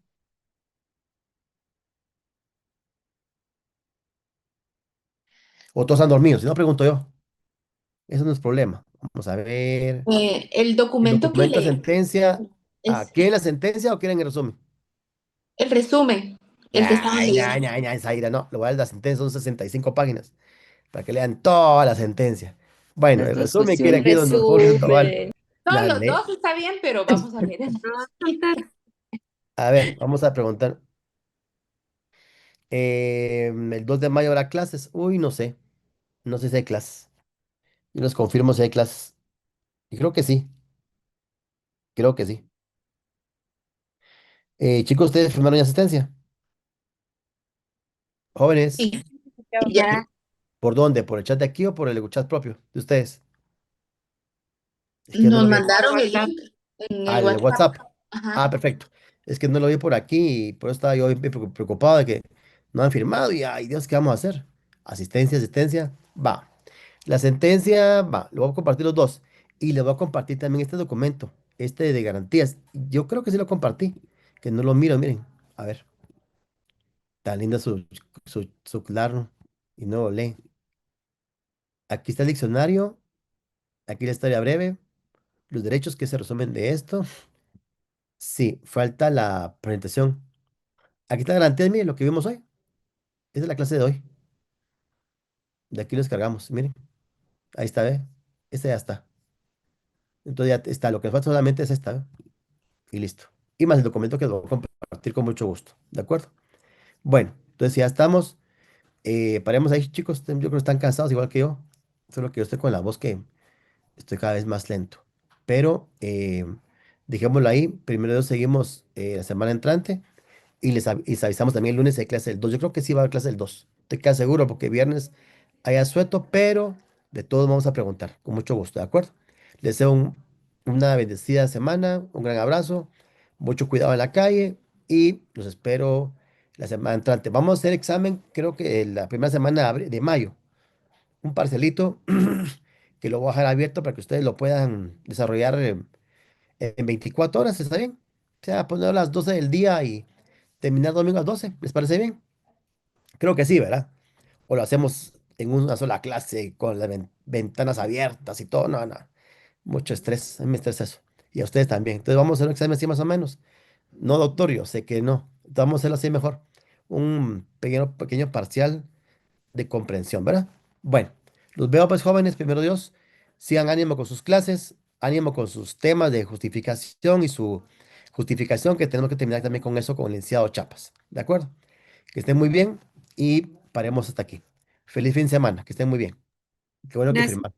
Speaker 1: O todos están dormidos, si no pregunto yo. Eso no es problema. Vamos a ver.
Speaker 12: El
Speaker 1: El
Speaker 12: documento que
Speaker 1: documento de
Speaker 12: le
Speaker 1: sentencia.
Speaker 12: es
Speaker 1: ¿Quieren la sentencia o quieren el resumen?
Speaker 12: el resumen, el que estamos
Speaker 1: Ay, ay,
Speaker 12: leyendo.
Speaker 1: ay, ay, Zaira, no. Lo voy a dar la sentencia, son 65 páginas. Para que lean toda la sentencia. Bueno,
Speaker 10: Las
Speaker 1: el
Speaker 10: dos
Speaker 1: resumen quiere
Speaker 10: cuestiones.
Speaker 1: aquí don Jorge Sandoval.
Speaker 10: Resumen.
Speaker 12: No, los
Speaker 1: Dale.
Speaker 12: dos está bien, pero vamos a leer el
Speaker 1: A ver, vamos a preguntar. El 2 de mayo habrá clases. Uy, no sé. No sé si hay clases. Yo les confirmo si hay clases. Y creo que sí. Creo que sí. Chicos, ¿ustedes firmaron ya asistencia? Jóvenes,
Speaker 12: Sí, ya
Speaker 1: ¿por dónde? ¿Por el chat de aquí o por el chat propio de ustedes? Es que no
Speaker 12: nos
Speaker 1: lo vi
Speaker 12: mandaron el link en el
Speaker 1: al
Speaker 12: WhatsApp.
Speaker 1: WhatsApp. Ah,
Speaker 12: Ajá.
Speaker 1: perfecto. Es que no lo vi por aquí y por eso estaba yo bien preocupado de que no han firmado y, ay Dios, ¿qué vamos a hacer? Asistencia, asistencia, va. La sentencia, va, lo voy a compartir los dos. Y les voy a compartir también este documento, este de garantías. Yo creo que sí lo compartí, que no lo miro, miren. A ver, tan linda su claro y no lo lee. Aquí está el diccionario, aquí la historia breve, los derechos que se resumen de esto. Sí, falta la presentación. Aquí está la garantía, miren lo que vimos hoy. Esa es la clase de hoy. De aquí lo descargamos, miren. Ahí está, ¿ve? Esta ya está. Entonces ya está, lo que falta solamente es esta, ¿ve? Y listo. Y más el documento que lo voy a compartir con mucho gusto. ¿De acuerdo? Bueno, entonces ya estamos. Paremos ahí, chicos. Yo creo que están cansados igual que yo. Solo que yo estoy con la voz que estoy cada vez más lento. Pero dejémoslo ahí. Primero Dios, seguimos la semana entrante. Y les avisamos también el lunes si hay clase del 2. Yo creo que sí va a haber clase del 2. Estoy casi seguro porque viernes hay asueto, pero de todos vamos a preguntar. Con mucho gusto, ¿de acuerdo? Les deseo una bendecida semana, un gran abrazo, mucho cuidado en la calle y los espero la semana entrante. Vamos a hacer examen, creo que la primera semana de mayo. Un parcelito que lo voy a dejar abierto para que ustedes lo puedan desarrollar en 24 horas, ¿está bien? O sea, poner a las 12 del día y terminar domingo a las 12, ¿les parece bien? Creo que sí, ¿verdad? O lo hacemos en una sola clase con las ventanas abiertas y todo. No, no. Mucho estrés. A mí me estresa eso. Y a ustedes también. Entonces vamos a hacer un examen así más o menos. No, doctor, yo sé que no. Entonces, vamos a hacerlo así mejor. Un pequeño parcial de comprensión, ¿verdad? Bueno, los veo pues jóvenes, primero Dios. Sigan ánimo con sus clases, ánimo con sus temas de justificación y su justificación, que tenemos que terminar también con eso con el licenciado Chapas. ¿De acuerdo? Que estén muy bien y paremos hasta aquí. Feliz fin de semana, que estén muy bien. Qué bueno que
Speaker 10: Gracias.
Speaker 1: firmaron.